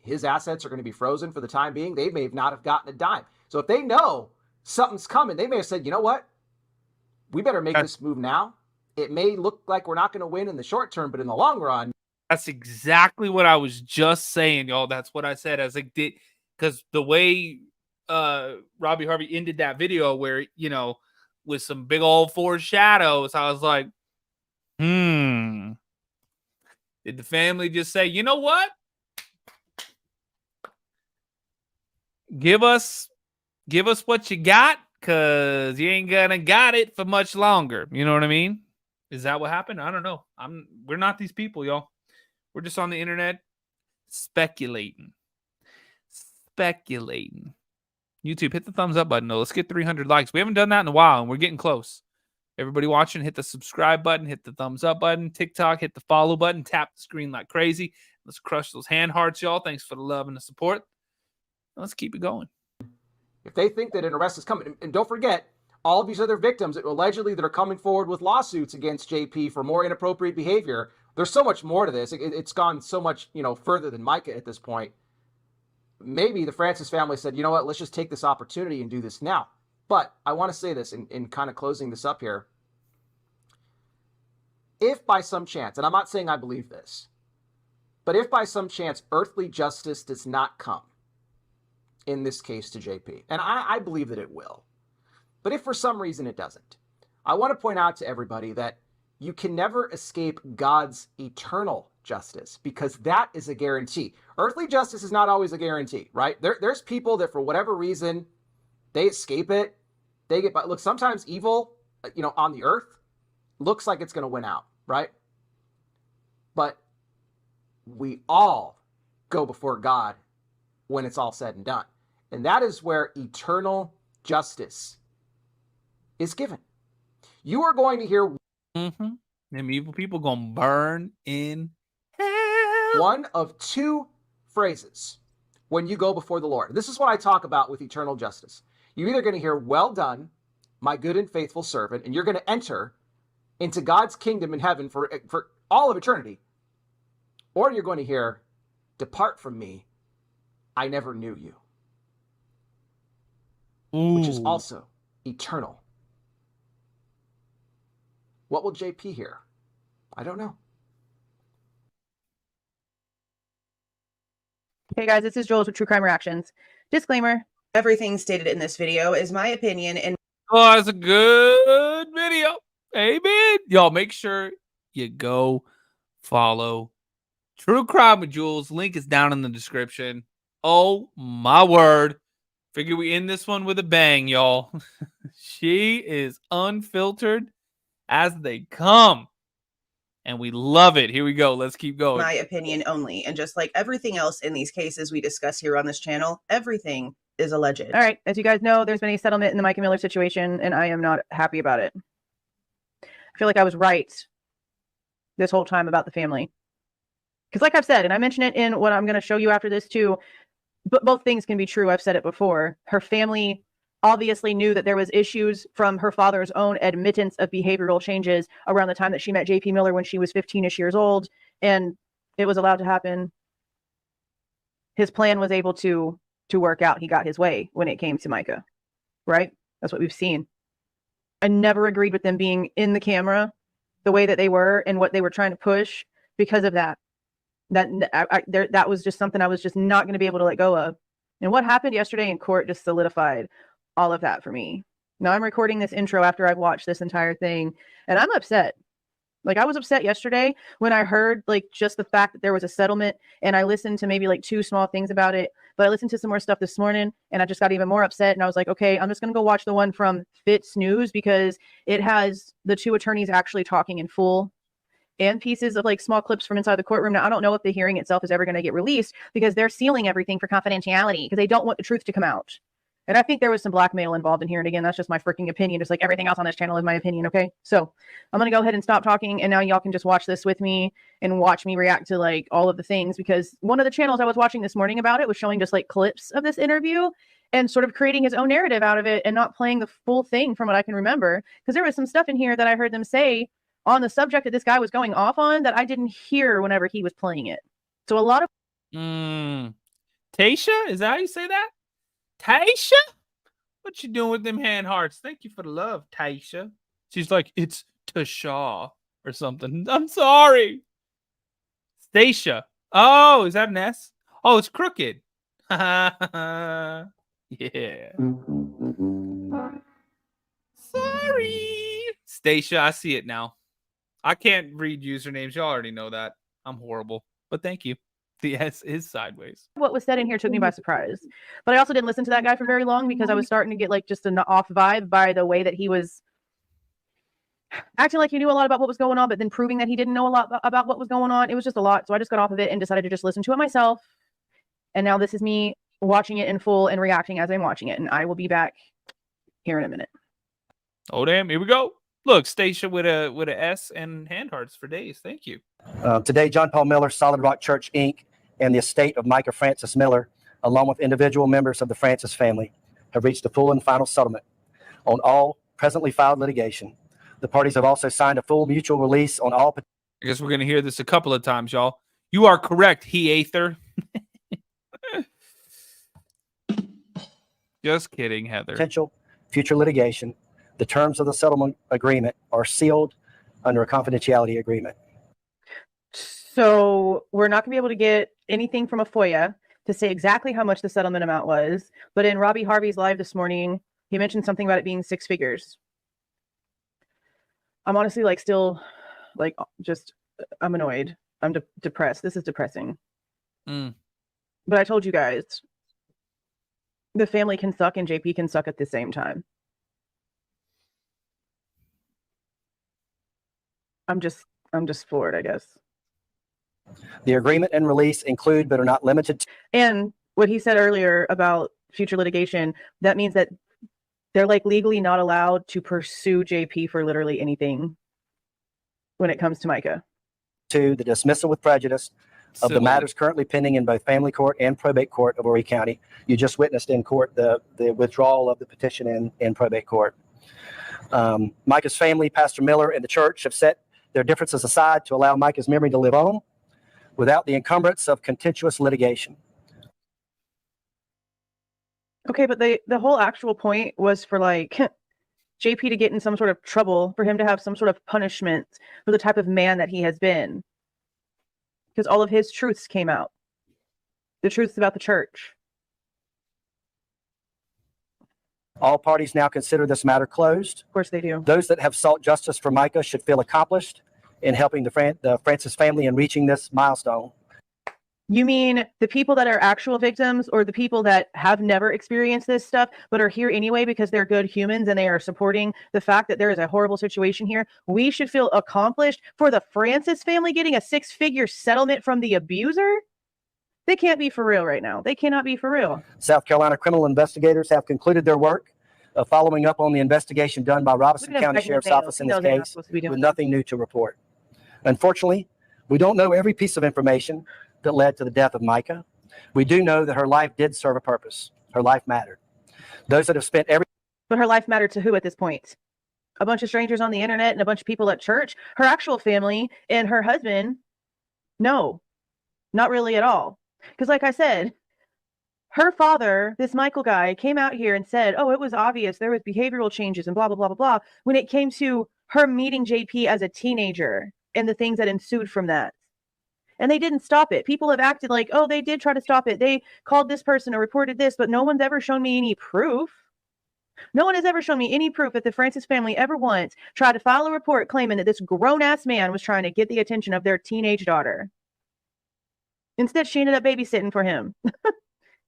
his assets are going to be frozen for the time being. They may not have gotten a dime. So if they know something's coming, they may have said, you know what? We better make this move now. It may look like we're not going to win in the short term, but in the long run. That's exactly what I was just saying, y'all. That's what I said. I was like, because the way Robbie Harvey ended that video where, with some big old foreshadows. I was like, did the family just say, you know what? Give us what you got, because you ain't gonna got it for much longer. You know what I mean? Is that what happened? I don't know. We're not these people, y'all. We're just on the internet speculating. YouTube, hit the thumbs up button, though. Let's get 300 likes. We haven't done that in a while, and we're getting close. Everybody watching, hit the subscribe button, hit the thumbs up button. TikTok, hit the follow button, tap the screen like crazy. Let's crush those hand hearts, y'all. Thanks for the love and the support. Let's keep it going. If they think that an arrest is coming, and don't forget, all of these other victims allegedly that are coming forward with lawsuits against JP for more inappropriate behavior, there's so much more to this. It's gone so much, further than Mica at this point. Maybe the Francis family said, you know what, let's just take this opportunity and do this now. But I want to say this in kind of closing this up here. If by some chance, and I'm not saying I believe this, but if by some chance earthly justice does not come in this case to JP, and I believe that it will, but if for some reason it doesn't, I want to point out to everybody that you can never escape God's eternal justice, because that is a guarantee. Earthly justice is not always a guarantee, right? There's people that for whatever reason, they escape it. They get by. Look, sometimes evil, on the earth looks like it's going to win out, right? But we all go before God when it's all said and done. And that is where eternal justice is given. You are going to hear them evil people gonna burn in hell. One of two phrases when you go before the Lord. This is what I talk about with eternal justice. You're either going to hear, well done, my good and faithful servant, and you're going to enter into God's kingdom in heaven for all of eternity. Or you're going to hear, depart from me, I never knew you. Which is also eternal. What will JP hear? I don't know. Hey guys, this is Jules with True Crime Reactions. Disclaimer, everything stated in this video is my opinion and oh, that's a good video. Amen. Y'all make sure you go follow True Crime with Jules. Link is down in the description. Oh my word. Figure we end this one with a bang, y'all. She is unfiltered as they come. And we love it. Here we go. Let's keep going. my opinion only. And just like everything else in these cases we discuss here on this channel, everything is alleged. All right. As you guys know, there's been a settlement in the Mica Miller situation, and I am not happy about it. I feel like I was right this whole time about the family. Because like I've said, and I mentioned it in what I'm going to show you after this too, but both things can be true. I've said it before. Her family obviously knew that there was issues from her father's own admittance of behavioral changes around the time that she met JP Miller when she was 15-ish years old, and it was allowed to happen. His plan was able to work out. He got his way when it came to Mica, right? That's what we've seen. I never agreed with them being in the camera the way that they were and what they were trying to push because of that. That was just something I was just not going to be able to let go of. And what happened yesterday in court just solidified all of that for me. Now I'm recording this intro after I've watched this entire thing, and I'm upset. Like, I was upset yesterday when I heard like just the fact that there was a settlement, and I listened to maybe like 2 small things about it, but I listened to some more stuff this morning and I just got even more upset. And I was like, okay, I'm just going to go watch the one from Fitz News because it has the 2 attorneys actually talking in full and pieces of like small clips from inside the courtroom. Now, I don't know if the hearing itself is ever going to get released because they're sealing everything for confidentiality because they don't want the truth to come out. And I think there was some blackmail involved in here. And again, that's just my freaking opinion. Just like everything else on this channel is my opinion. Okay. So I'm going to go ahead and stop talking. And now y'all can just watch this with me and watch me react to like all of the things, because one of the channels I was watching this morning about it was showing just like clips of this interview and sort of creating his own narrative out of it and not playing the full thing from what I can remember. Because there was some stuff in here that I heard them say on the subject that this guy was going off on that I didn't hear whenever he was playing it. So a lot of Tasha, is that how you say that? Tasha? What you doing with them hand hearts? Thank you for the love, Tasha. She's like, it's Tasha or something. I'm sorry. Stacia. Oh, is that an S? Oh, it's crooked. Yeah. Sorry. Sorry. Stacia, I see it now. I can't read usernames. Y'all already know that. I'm horrible. But thank you. The S is sideways. What was said in here took me by surprise. But I also didn't listen to that guy for very long because I was starting to get like just an off vibe by the way that he was acting like he knew a lot about what was going on, but then proving that he didn't know a lot about what was going on. It was just a lot. So I just got off of it and decided to just listen to it myself. And now this is me watching it in full and reacting as I'm watching it. And I will be back here in a minute. Oh, damn. Here we go. Look, Stacia with a S and hand hearts for days. Thank you. Today, John Paul Miller, Solid Rock Church, Inc., and the estate of Mica Francis Miller, along with individual members of the Francis family, have reached a full and final settlement on all presently filed litigation. The parties have also signed a full mutual release on all. I guess we're going to hear this a couple of times, y'all. You are correct, Heather. Just kidding, Heather. Potential future litigation. The terms of the settlement agreement are sealed under a confidentiality agreement. So we're not going to be able to get anything from a FOIA to say exactly how much the settlement amount was. But in Robbie Harvey's live this morning, he mentioned something about it being 6 figures. I'm honestly like still like just I'm annoyed. I'm depressed. This is depressing. But I told you guys, the family can suck and JP can suck at the same time. I'm just floored, I guess. The agreement and release include but are not limited to. And what he said earlier about future litigation, that means that they're like legally not allowed to pursue JP for literally anything when it comes to Mica. To the dismissal with prejudice of the matters currently pending in both family court and probate court of Horry County. You just witnessed in court the withdrawal of the petition in probate court. Mica's family, Pastor Miller, and the church have set their differences aside to allow Mica's memory to live on without the encumbrance of contentious litigation. Okay, but the whole actual point was for like JP to get in some sort of trouble, for him to have some sort of punishment for the type of man that he has been. Because all of his truths came out. The truths about the church. All parties now consider this matter closed. Of course they do. Those that have sought justice for Mica should feel accomplished in helping the Francis family in reaching this milestone. You mean the people that are actual victims, or the people that have never experienced this stuff but are here anyway because they're good humans and they are supporting the fact that there is a horrible situation here? We should feel accomplished for the Francis family getting a 6-figure settlement from the abuser? They can't be for real right now. They cannot be for real. South Carolina criminal investigators have concluded their work of following up on the investigation done by Robeson County Sheriff's Office in this case with nothing new to report. Unfortunately, we don't know every piece of information that led to the death of Mica. We do know that her life did serve a purpose. Her life mattered. Those that have spent every... But her life mattered to who at this point? A bunch of strangers on the internet and a bunch of people at church? Her actual family and her husband? No, not really at all. Because like I said, her father, this Michael guy, came out here and said, oh, it was obvious there was behavioral changes and blah, blah, blah, blah, blah, when it came to her meeting JP as a teenager and the things that ensued from that. And they didn't stop it. People have acted like, oh, they did try to stop it. They called this person or reported this, but no one's ever shown me any proof. No one has ever shown me any proof that the Francis family ever once tried to file a report claiming that this grown-ass man was trying to get the attention of their teenage daughter. Instead, she ended up babysitting for him.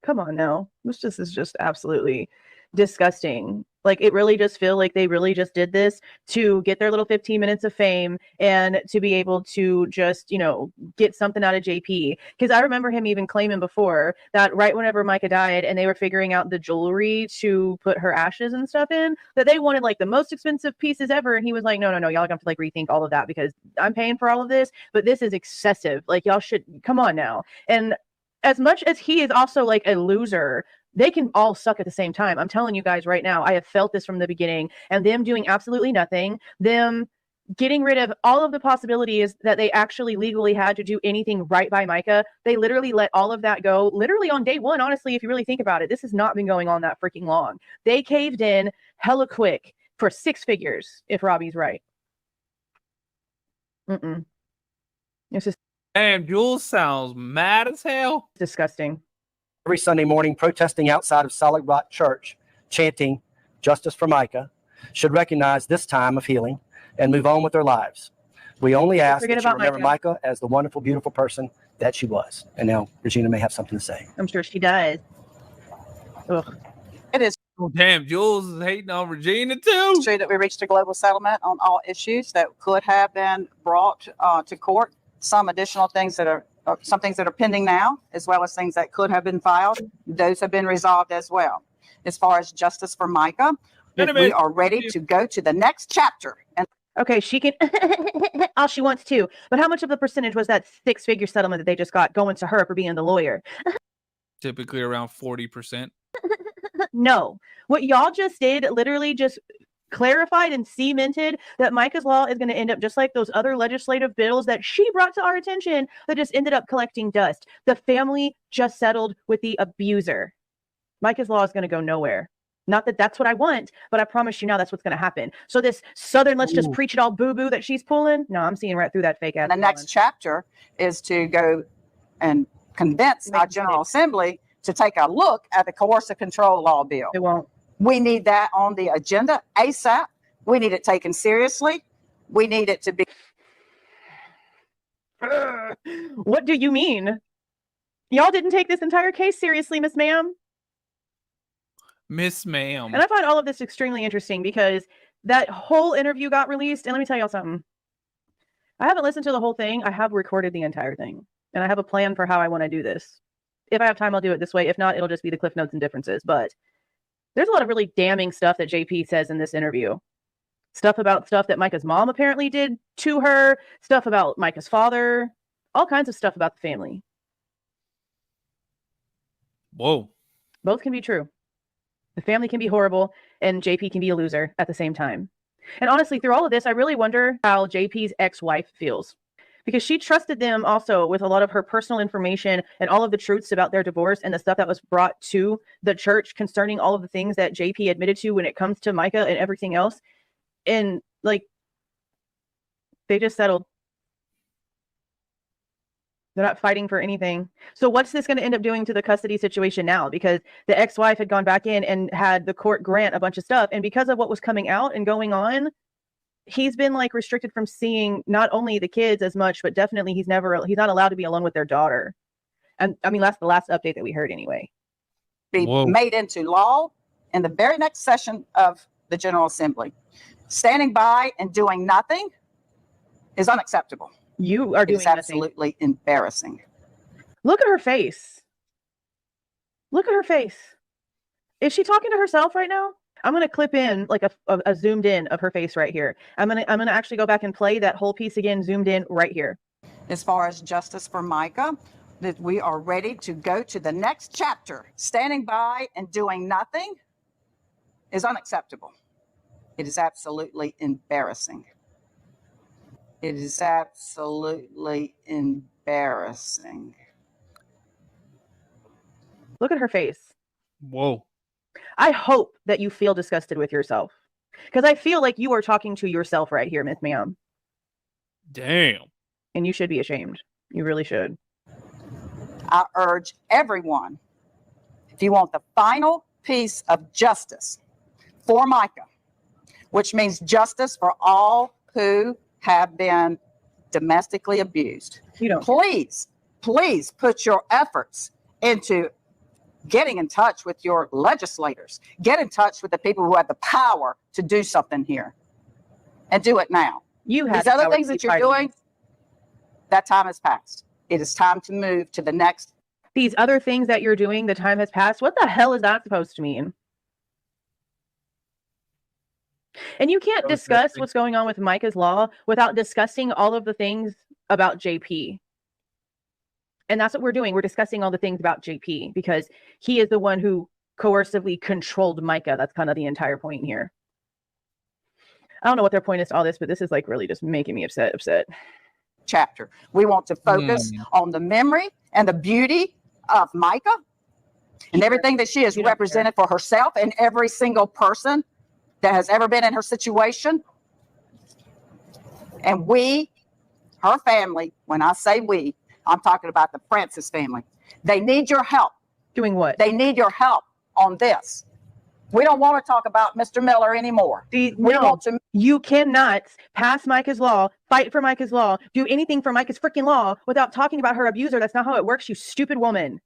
Come on now. This is just absolutely disgusting. Like, it really just feels like they really just did this to get their little 15 minutes of fame and to be able to just, you know, get something out of JP. Because I remember him even claiming before that right whenever Mica died and they were figuring out the jewelry to put her ashes and stuff in, that they wanted like the most expensive pieces ever. And he was like, no, y'all are gonna have to like rethink all of that because I'm paying for all of this, but this is excessive. Like, y'all should come on now. And as much as he is also like a loser, they can all suck at the same time. I'm telling you guys right now, I have felt this from the beginning, and them doing absolutely nothing, them getting rid of all of the possibilities that they actually legally had to do anything right by Mica. They literally let all of that go literally on day one. Honestly, if you really think about it, this has not been going on that freaking long. They caved in hella quick for 6 figures, if Robbie's right. It's just... Damn, Jules sounds mad as hell. Disgusting. Every Sunday morning protesting outside of Solid Rock Church, chanting justice for Mica. should recognize this time of healing and move on with their lives. We only ask that you remember Mica as the wonderful, beautiful person that she was. And now Regina may have something to say. I'm sure she does. Ugh. It is Oh, damn, Jules is hating on Regina too. true that we reached a global settlement on all issues that could have been brought to court. Some additional things that are some things that are pending now, as well as things that could have been filed. Those have been resolved as well. As far as justice for Mica, we are ready to go to the next chapter. And okay, she can all she wants to, but how much of the percentage was that 6-figure settlement that they just got going to her for being the lawyer? Typically around 40%. No, what y'all just did literally just clarified and cemented that Mica's law is going to end up just like those other legislative bills that she brought to our attention that just ended up collecting dust. The family just settled with the abuser. Mica's law is going to go nowhere. Not that that's what I want, but I promise you now that's what's going to happen. So this Southern, let's just preach it all boo-boo that she's pulling. No, I'm seeing right through that fake ass. the next chapter is to go and convince our General Assembly to take a look at the coercive control law bill. It won't. We need that on the agenda ASAP. We need it taken seriously. We need it to be. What do you mean? Y'all didn't take this entire case seriously, Miss Ma'am. Miss Ma'am. And I find all of this extremely interesting because that whole interview got released. And let me tell y'all something. I haven't listened to the whole thing. I have recorded the entire thing. And I have a plan for how I want to do this. If I have time, I'll do it this way. If not, it'll just be the Cliff Notes and differences. But there's a lot of really damning stuff that JP says in this interview. Stuff about stuff that Mica's mom apparently did to her. Stuff about Mica's father. All kinds of stuff about the family. Whoa. Both can be true. The family can be horrible and JP can be a loser at the same time. And honestly, through all of this, I really wonder how JP's ex-wife feels. Because she trusted them also with a lot of her personal information and all of the truths about their divorce and the stuff that was brought to the church concerning all of the things that JP admitted to when it comes to Mica and everything else. And like, they just settled. They're not fighting for anything. So what's this going to end up doing to the custody situation now? Because the ex-wife had gone back in and had the court grant a bunch of stuff. And because of what was coming out and going on, he's been like restricted from seeing not only the kids as much, but definitely he's not allowed to be alone with their daughter. And I mean, that's the last update that we heard anyway. Be made into law in the very next session of the General Assembly. Standing by and doing nothing is unacceptable. You are doing nothing. Absolutely embarrassing. Look at her face. Look at her face. Is she talking to herself right now? I'm going to clip in like a zoomed in of her face right here. I'm going to actually go back and play that whole piece again, zoomed in right here. As far as justice for Mica, that we are ready to go to the next chapter. Standing by and doing nothing is unacceptable. It is absolutely embarrassing. It is absolutely embarrassing. Look at her face. Whoa. I hope that you feel disgusted with yourself. Because I feel like you are talking to yourself right here, Miss Ma'am. Damn. And you should be ashamed. You really should. I urge everyone, if you want the final piece of justice for Mica, which means justice for all who have been domestically abused, please put your efforts into getting in touch with your legislators. Get in touch with the people who have the power to do something here. And do it now. These other things that you're doing, that time has passed. It is time to move to the next. These other things that you're doing, the time has passed. What the hell is that supposed to mean? And you can't discuss what's going on with Mica's law without discussing all of the things about JP. And that's what we're doing. We're discussing all the things about JP because he is the one who coercively controlled Mica. That's kind of the entire point here. I don't know what their point is to all this, but this is like really just making me upset. Chapter. We want to focus on the memory and the beauty of Mica and everything that she has represented for herself and every single person that has ever been in her situation. And we, her family, when I say we, I'm talking about the Francis family. They need your help. Doing what? They need your help on this. We don't want to talk about Mr. Miller anymore. You cannot pass Mica's law, fight for Mica's law, do anything for Mica's freaking law without talking about her abuser. That's not how it works, you stupid woman.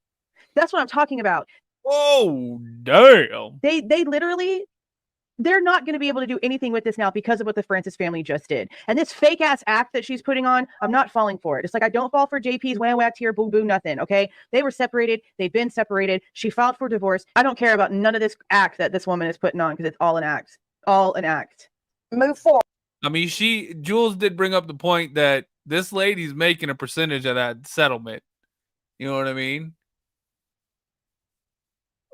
That's what I'm talking about. Oh, damn. They literally, they're not going to be able to do anything with this now because of what the Francis family just did. And this fake ass act that she's putting on, I'm not falling for it. It's like I don't fall for JP's wham whack here, boo boo, nothing. Okay. They were separated. They've been separated. She filed for divorce. I don't care about none of this act that this woman is putting on because it's all an act. All an act. Move forward. I mean, Jules did bring up the point that this lady's making a percentage of that settlement. You know what I mean?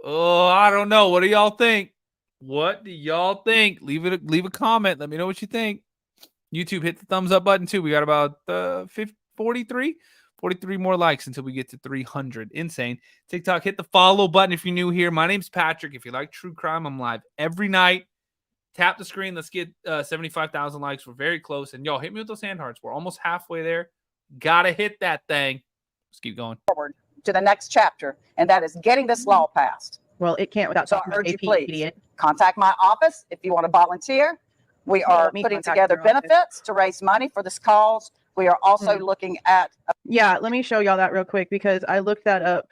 Oh, I don't know. What do y'all think? What do y'all think? Leave a comment. Let me know what you think. YouTube, hit the thumbs up button too. We got about 43 more likes until we get to 300. Insane. TikTok, hit the follow button if you're new here. My name's Patrick. If you like true crime, I'm live every night. Tap the screen. Let's get 75,000 likes. We're very close. And y'all, hit me with those hand hearts. We're almost halfway there. Gotta hit that thing. Let's keep going. Forward to the next chapter, and that is getting this law passed. Well, it can't without So I urge you, please contact my office if you want to volunteer. We are putting together benefits to raise money for this cause. We are also looking at. Yeah, let me show y'all that real quick because I looked that up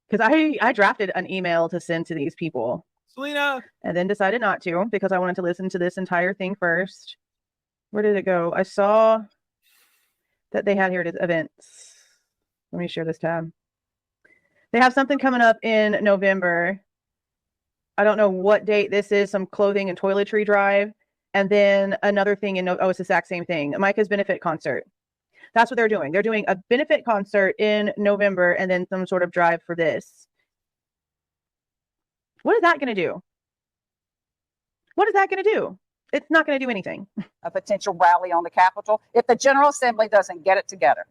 because I drafted an email to send to these people. Selena. And then decided not to because I wanted to listen to this entire thing first. Where did it go? I saw that they had here it is events. Let me share this tab. They have something coming up in November. I don't know what date this is, some clothing and toiletry drive. And then another thing in, it's the exact same thing. Mica's benefit concert. That's what they're doing. They're doing a benefit concert in November and then some sort of drive for this. What is that going to do? What is that going to do? It's not going to do anything. A potential rally on the Capitol if the General Assembly doesn't get it together.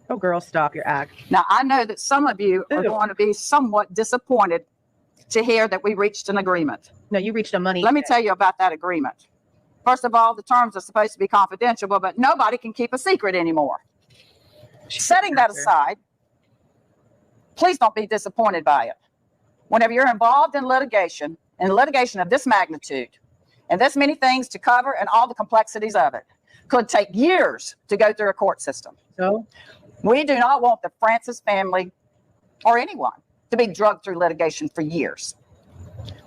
Oh, girl, stop your act. Now, I know that some of you are going to be somewhat disappointed to hear that we reached an agreement. No, you reached a money. Let me tell you about that agreement. First of all, the terms are supposed to be confidential, but nobody can keep a secret anymore. Setting that aside, please don't be disappointed by it. Whenever you're involved in litigation of this magnitude, and this many things to cover and all the complexities of it, could take years to go through a court system. So we do not want the Francis family or anyone to be drugged through litigation for years.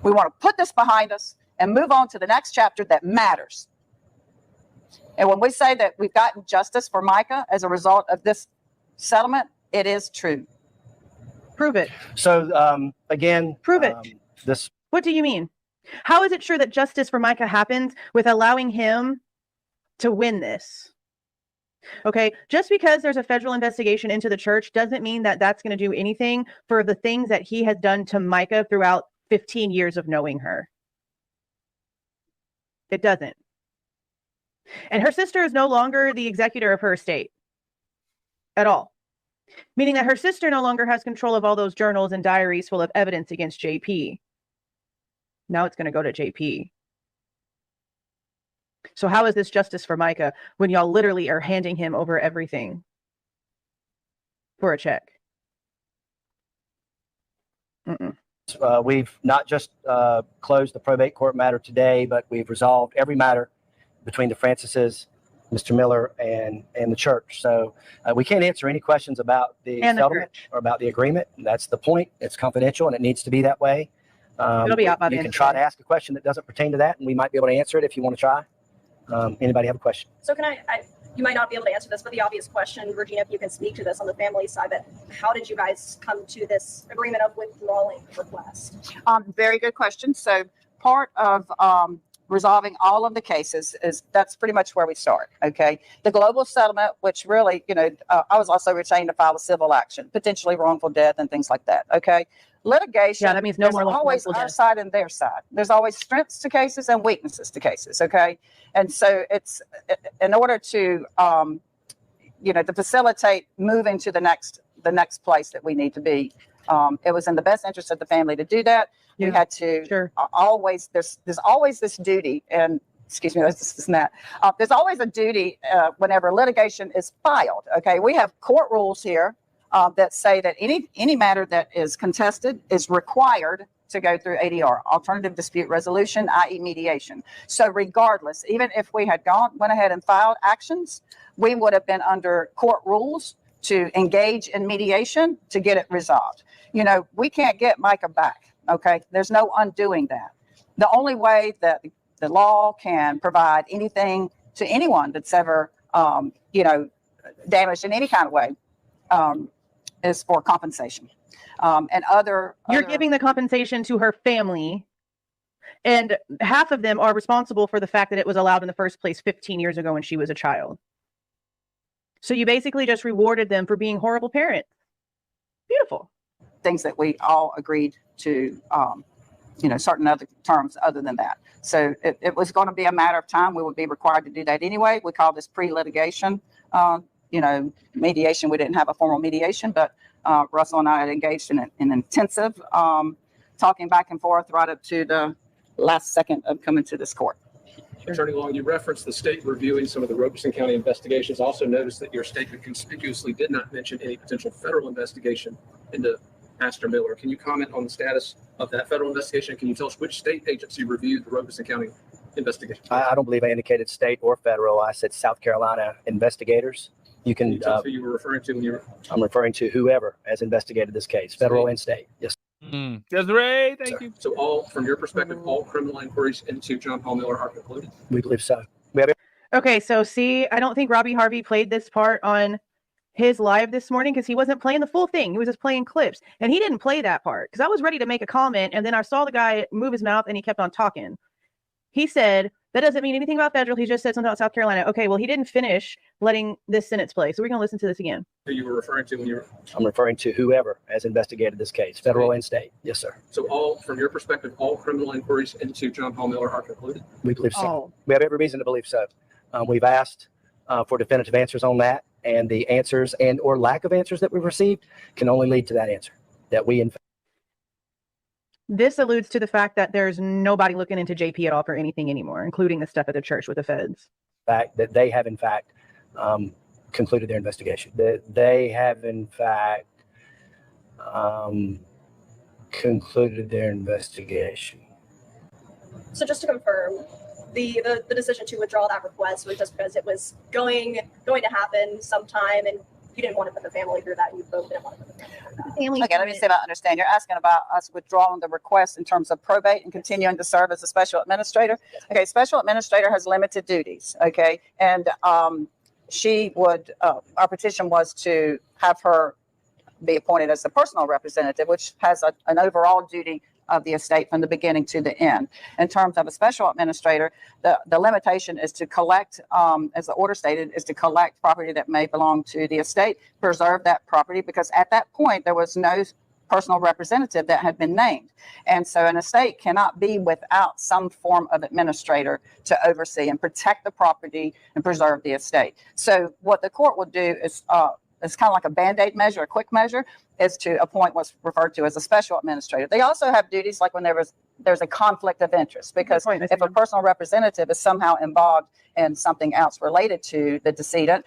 We want to put this behind us and move on to the next chapter that matters. And when we say that we've gotten justice for Mica as a result of this settlement, it is true. Prove it. So again, prove it. This. What do you mean? How is it true that justice for Mica happens with allowing him to win this? Okay, just because there's a federal investigation into the church doesn't mean that that's going to do anything for the things that he has done to Mica throughout 15 years of knowing her. It doesn't. And her sister is no longer the executor of her estate at all. Meaning that her sister no longer has control of all those journals and diaries full of evidence against JP. Now it's going to go to JP. So how is this justice for Mica when y'all literally are handing him over everything for a check? We've not just closed the probate court matter today, but we've resolved every matter between the Francises, Mr. Miller, and the church. So we can't answer any questions about the settlement or about the agreement. That's the point. It's confidential, and it needs to be that way. It'll be out by the you end can of try the to ask a question that doesn't pertain to that, and we might be able to answer it if you want to try. Anybody have a question? So can I you might not be able to answer this, but the obvious question, Regina, if you can speak to this on the family side, but how did you guys come to this agreement of withdrawing request? Very good question. So part of resolving all of the cases that's pretty much where we start. Okay. The global settlement, which really, I was also retained to file a civil action, potentially wrongful death and things like that. Okay. Litigation. Yeah, that means no more always our side and their side. There's always strengths to cases and weaknesses to cases. Okay. And so it's in order to, to facilitate moving to the next place that we need to be. It was in the best interest of the family to do that. Yeah, we had to always, there's always this duty, and excuse me, this is not, there's always a duty whenever litigation is filed. Okay. We have court rules here that say that any matter that is contested is required to go through ADR, alternative dispute resolution, i.e. mediation. So regardless, even if we had went ahead and filed actions, we would have been under court rules to engage in mediation to get it resolved. You know, we can't get Mica back, okay? There's no undoing that. The only way that the law can provide anything to anyone that's ever, you know, damaged in any kind of way is for compensation. And You're giving the compensation to her family, and half of them are responsible for the fact that it was allowed in the first place 15 years ago when she was a child. So you basically just rewarded them for being horrible parents. Beautiful. Things that we all agreed to, you know, certain other terms other than that. So it was going to be a matter of time. We would be required to do that anyway. We call this pre-litigation, you know, mediation. We didn't have a formal mediation, but Russell and I had engaged in an intensive talking back and forth right up to the last second of coming to this court. Attorney Long, you referenced the state reviewing some of the Robeson County investigations. Also noticed that your statement conspicuously did not mention any potential federal investigation into Pastor Miller. Can you comment on the status of that federal investigation? Can you tell us which state agency reviewed the Robeson County investigation? I don't believe I indicated state or federal. I said South Carolina investigators. You can tell us who you were referring to when you were... I'm referring to whoever has investigated this case, federal and state. Yes. Desiree, thank you. So all, from your perspective, all criminal inquiries into John Paul Miller are concluded? We believe so. We have Okay, so see, I don't think Robbie Harvey played this part on his live this morning because he wasn't playing the full thing. He was just playing clips, and he didn't play that part because I was ready to make a comment, and then I saw the guy move his mouth, and he kept on talking. He said, that doesn't mean anything about federal. He just said something about South Carolina. Okay, well, he didn't finish letting this sentence play, so we're going to listen to this again. Who you were referring to when you were... I'm referring to whoever has investigated this case, federal and state. Yes, sir. So all, from your perspective, all criminal inquiries into John Paul Miller are concluded? We believe so. We have every reason to believe so. We've asked for definitive answers on that, and the answers and or lack of answers that we've received can only lead to that answer, that we in fact... This alludes to the fact that there's nobody looking into JP at all for anything anymore, including the stuff at the church with the feds. Fact that they have in fact concluded their investigation. They have in fact concluded their investigation. So just to confirm, the decision to withdraw that request was just because it was going to happen sometime, and you didn't want to put the family through that. You both didn't want to put the family. Okay, let me see if I understand. You're asking about us withdrawing the request in terms of probate and continuing to serve as a special administrator. Okay, special administrator has limited duties. Okay, and she would. Our petition was to have her be appointed as a personal representative, which has an overall duty of the estate from the beginning to the end. In terms of a special administrator, the limitation is to collect, as the order stated, is to collect property that may belong to the estate, preserve that property, because at that point there was no personal representative that had been named. And so an estate cannot be without some form of administrator to oversee and protect the property and preserve the estate. So what the court would do is it's kind of like a Band-Aid measure, a quick measure, is to appoint what's referred to as a special administrator. They also have duties like when there's a conflict of interest, because if a personal representative is somehow involved in something else related to the decedent,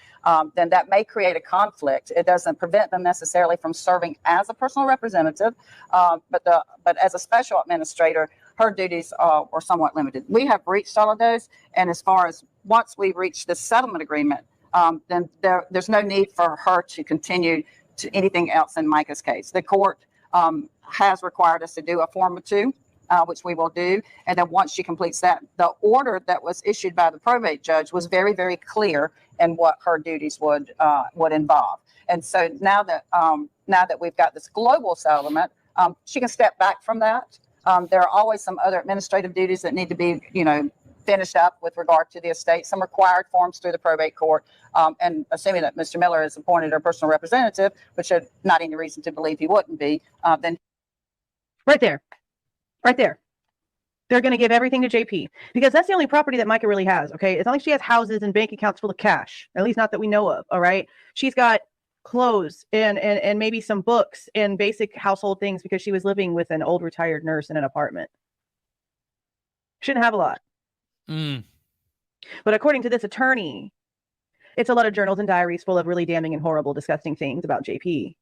then that may create a conflict. It doesn't prevent them necessarily from serving as a personal representative, but as a special administrator, her duties are somewhat limited. We have reached all of those, and as far as once we reach this settlement agreement, then there's no need for her to continue to anything else in Mica's case. The court has required us to do a Form 2, which we will do. And then once she completes that, the order that was issued by the probate judge was very, very clear in what her duties would involve. And so now that we've got this global settlement, she can step back from that. There are always some other administrative duties that need to be, finished up with regard to the estate, some required forms through the probate court, and assuming that Mr. Miller is appointed a personal representative, which is not any reason to believe he wouldn't be, then... Right there. They're going to give everything to JP, because that's the only property that Mica really has, okay? It's not like she has houses and bank accounts full of cash, at least not that we know of, all right? She's got clothes and maybe some books and basic household things because she was living with an old retired nurse in an apartment. Shouldn't have a lot. But according to this attorney, it's a lot of journals and diaries full of really damning and horrible, disgusting things about JP.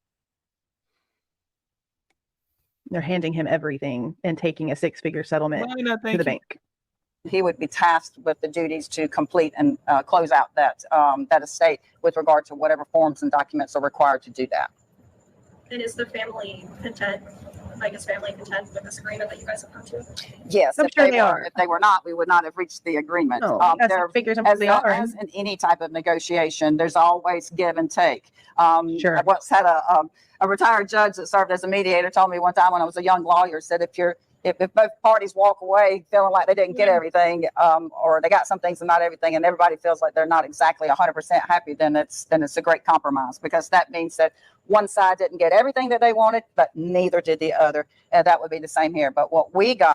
They're handing him everything and taking a 6-figure settlement to the bank. He would be tasked with the duties to complete and close out that estate with regard to whatever forms and documents are required to do that. And is the family content, Mica's family content with this agreement that you guys have come to? Yes, I'm sure they are. If they were not, we would not have reached the agreement. No, figures as in any type of negotiation, there's always give and take. Sure. I once had a retired judge that served as a mediator told me one time when I was a young lawyer, said if both parties walk away feeling like they didn't get everything, or they got some things and not everything, and everybody feels like they're not exactly 100% happy, then it's a great compromise, because that means that one side didn't get everything that they wanted, but neither did the other. And that would be the same here. But what we got.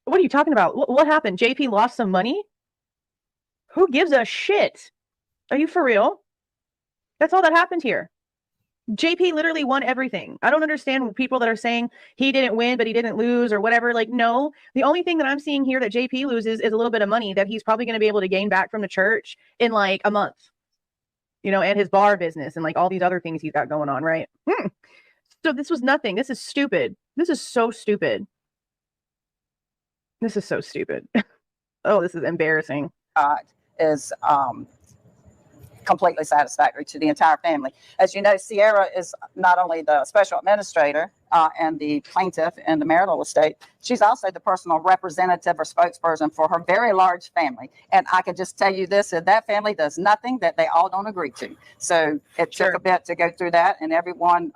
What are you talking about? What happened? JP lost some money? Who gives a shit? Are you for real? That's all that happened here. JP literally won everything. I don't understand people that are saying he didn't win, but he didn't lose or whatever. Like, no, the only thing that I'm seeing here that JP loses is a little bit of money that he's probably going to be able to gain back from the church in like a month, you know, and his bar business and like all these other things he's got going on. Right. So this was nothing. This is stupid. This is so stupid. This is so stupid. Oh, this is embarrassing. Is completely satisfactory to the entire family. As you know, Sierra is not only the special administrator and the plaintiff in the marital estate, she's also the personal representative or spokesperson for her very large family. And I can just tell you this, that family does nothing that they all don't agree to. So it took a bit to go through that, and everyone,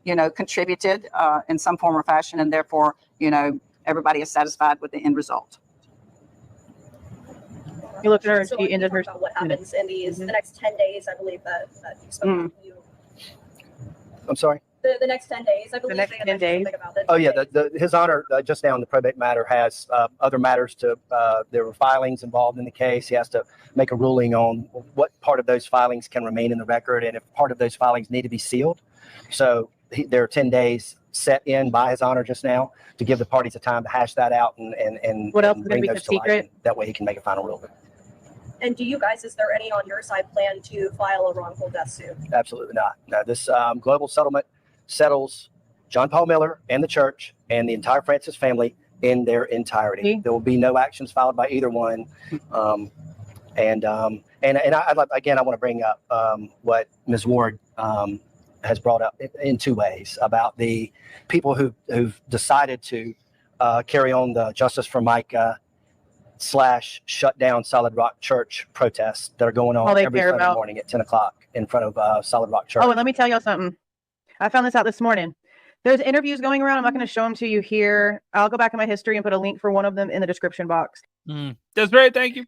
contributed in some form or fashion, and therefore, everybody is satisfied with the end result. You looked at her, So she ended her. about what happens in the next 10 days, I believe that you spoke to you. I'm sorry? The next 10 days, I believe. next they had 10 days. something about the Oh, yeah. 10 days. His Honor, just now in the probate matter, has other matters there were filings involved in the case. He has to make a ruling on what part of those filings can remain in the record and if part of those filings need to be sealed. So there are 10 days set in by His Honor just now to give the parties a time to hash that out and what else and is going to be those kept to light. secret? That way he can make a final ruling. And do you guys, is there any on your side plan to file a wrongful death suit? Absolutely not. No, this global settlement settles John Paul Miller and the church and the entire Francis family in their entirety. There will be no actions filed by either one. And I want to bring up what Ms. Ward has brought up in two ways about the people who've decided to carry on the Justice for Mica / shut down Solid Rock Church protests that are going on every Sunday morning at 10 o'clock in front of Solid Rock Church. Oh, and let me tell y'all something. I found this out this morning. There's interviews going around. I'm not going to show them to you here. I'll go back in my history and put a link for one of them in the description box. That's great. Thank you.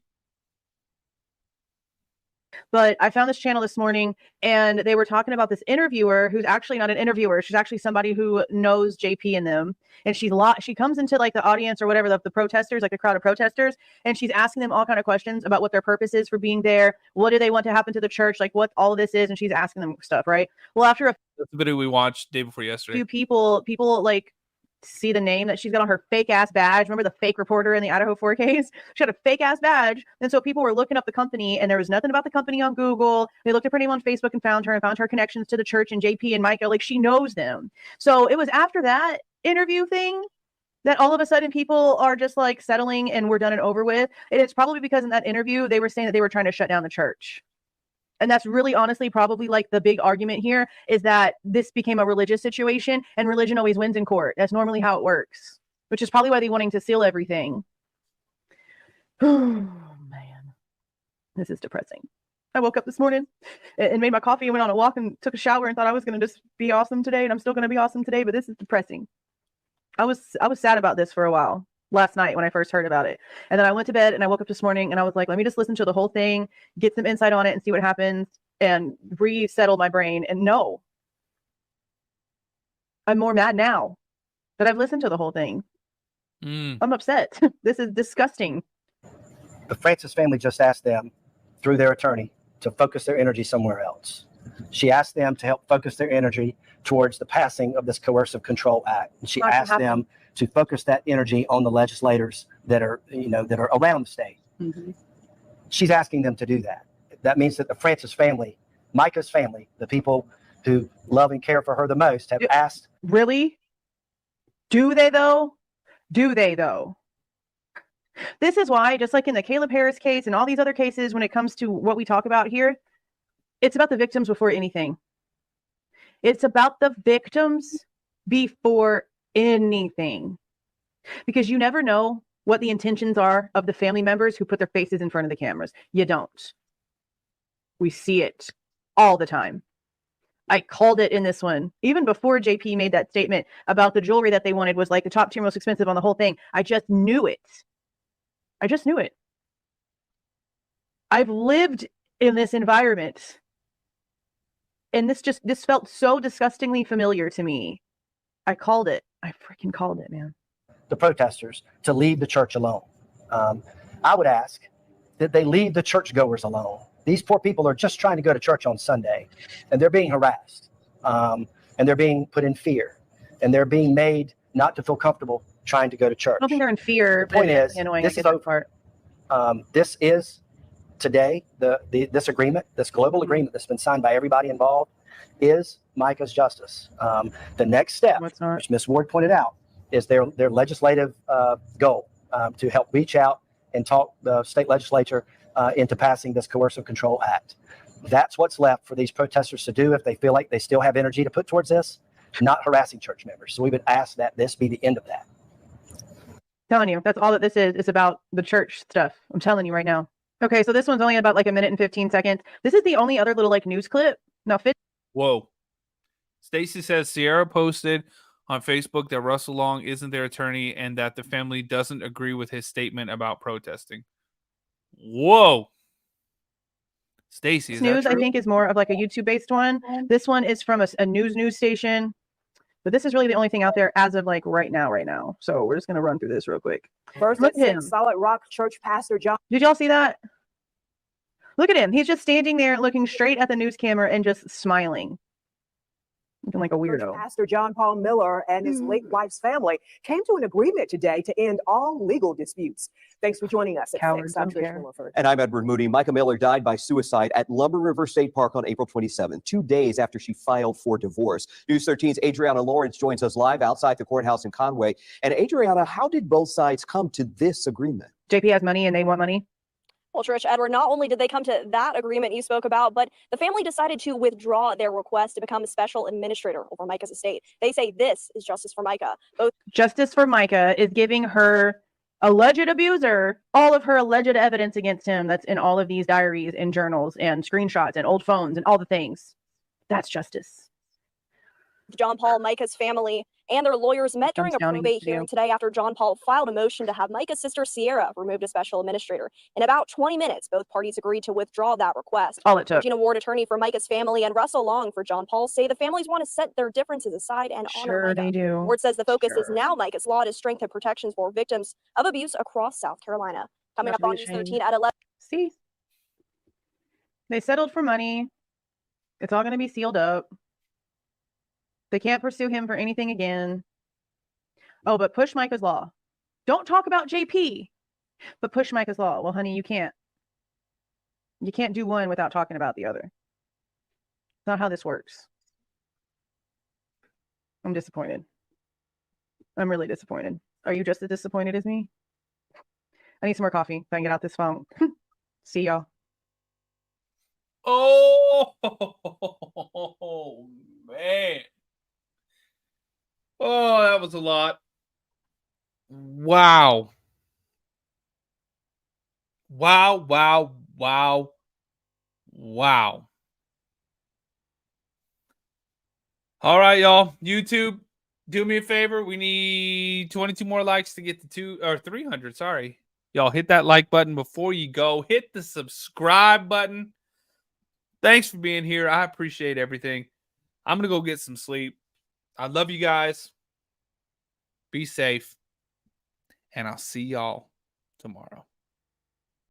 But I found this channel this morning and they were talking about this interviewer who's actually not an interviewer. She's actually somebody who knows JP and them. And she comes into like the audience or whatever, the protesters, like the crowd of protesters. And she's asking them all kind of questions about what their purpose is for being there. What do they want to happen to the church? Like what all of this is. And she's asking them stuff, right? Well, after That's the video we watched day before yesterday. few people like see the name that she's got on her fake ass badge. Remember the fake reporter in the Idaho 4 case? She had a fake ass badge. And so people were looking up the company and there was nothing about the company on Google. They looked up her name on Facebook and found her connections to the church and JP and Mica. Like she knows them. So it was after that interview thing that all of a sudden people are just like settling and we're done and over with. And it's probably because in that interview, they were saying that they were trying to shut down the church. And that's really honestly probably like the big argument here is that this became a religious situation and religion always wins in court. That's normally how it works, which is probably why they're wanting to seal everything. Oh, man. This is depressing. I woke up this morning and made my coffee and went on a walk and took a shower and thought I was going to just be awesome today. And I'm still going to be awesome today, but this is depressing. I was sad about this for a while. Last night when I first heard about it. And then I went to bed and I woke up this morning and I was like, let me just listen to the whole thing, get some insight on it and see what happens and resettle my brain. And no, I'm more mad now that I've listened to the whole thing. I'm upset. This is disgusting. The Francis family just asked them through their attorney to focus their energy somewhere else. She asked them to help focus their energy towards the passing of this Coercive Control Act. And she asked them to focus that energy on the legislators that are around the state. She's asking them to do that. That means that the Francis family, Mica's family, the people who love and care for her the most, have asked. Really? Do they though? Do they though? This is why, just like in the Caleb Harris case and all these other cases, when it comes to what we talk about here, it's about the victims before anything. It's about the victims before anything. Because you never know what the intentions are of the family members who put their faces in front of the cameras. You don't. We see it all the time. I called it in this one. Even before JP made that statement about the jewelry that they wanted was like the top tier most expensive on the whole thing. I just knew it. I just knew it. I've lived in this environment. And this felt so disgustingly familiar to me. I called it. I freaking called it, man. The protesters to leave the church alone. I would ask that they leave the churchgoers alone. These poor people are just trying to go to church on Sunday, and they're being harassed, and they're being put in fear, and they're being made not to feel comfortable trying to go to church. I don't think they're in fear. The point is, annoying. this is over. This is today this agreement, this global agreement that's been signed by everybody involved, is Mica's justice. The next step, which Ms. Ward pointed out, is their legislative goal to help reach out and talk the state legislature into passing this Coercive Control Act. That's what's left for these protesters to do if they feel like they still have energy to put towards this, not harassing church members. So we would ask that this be the end of that. Telling you, that's all that this is. It's about the church stuff. I'm telling you right now. Okay, so this one's only about like a minute and 15 seconds. This is the only other little like news clip. Now, whoa. Stacy says Sierra posted on Facebook that Russell Long isn't their attorney and that the family doesn't agree with his statement about protesting. Whoa. Stacy, is news, that true? I think, is more of like a YouTube-based one. This one is from a news station. But this is really the only thing out there as of like right now. So we're just going to run through this real quick. First, look at him. Solid Rock Church pastor John. Did y'all see that? Look at him. He's just standing there looking straight at the news camera and just smiling. Looking like a weirdo. Pastor John Paul Miller and his late wife's family came to an agreement today to end all legal disputes. Thanks for joining us. Cowards, I'm Tricia Miller. And I'm Edward Moody. Mica Miller died by suicide at Lumber River State Park on April 27, 2 days after she filed for divorce. News 13's Adriana Lawrence joins us live outside the courthouse in Conway. And Adriana, how did both sides come to this agreement? JP has money and they want money. Well, Trish, Edward, not only did they come to that agreement you spoke about, but the family decided to withdraw their request to become a special administrator over Mica's estate. They say this is justice for Mica. Justice for Mica is giving her alleged abuser all of her alleged evidence against him that's in all of these diaries and journals and screenshots and old phones and all the things. That's justice. John Paul, Mica's family, and their lawyers met during a probate hearing today after John Paul filed a motion to have Mica's sister Sierra removed as special administrator. In about 20 minutes, both parties agreed to withdraw that request. All it took. Regina Ward, attorney for Mica's family, and Russell Long for John Paul say the families want to set their differences aside and honor Mica. They do. Ward says the focus is now Mica's law to strengthen protections for victims of abuse across South Carolina. Coming up on News 13 at 11. See? They settled for money. It's all going to be sealed up. They can't pursue him for anything again. Oh, but push Mica's law. Don't talk about JP, but push Mica's law. Well, honey, you can't. You can't do one without talking about the other. It's not how this works. I'm disappointed. I'm really disappointed. Are you just as disappointed as me? I need some more coffee so I can get out this phone. See y'all. Oh, man. Oh, that was a lot. Wow. Wow. All right, y'all. YouTube, do me a favor. We need 22 more likes to get to 300. Sorry. Y'all hit that like button before you go. Hit the subscribe button. Thanks for being here. I appreciate everything. I'm going to go get some sleep. I love you guys. Be safe. And I'll see y'all tomorrow.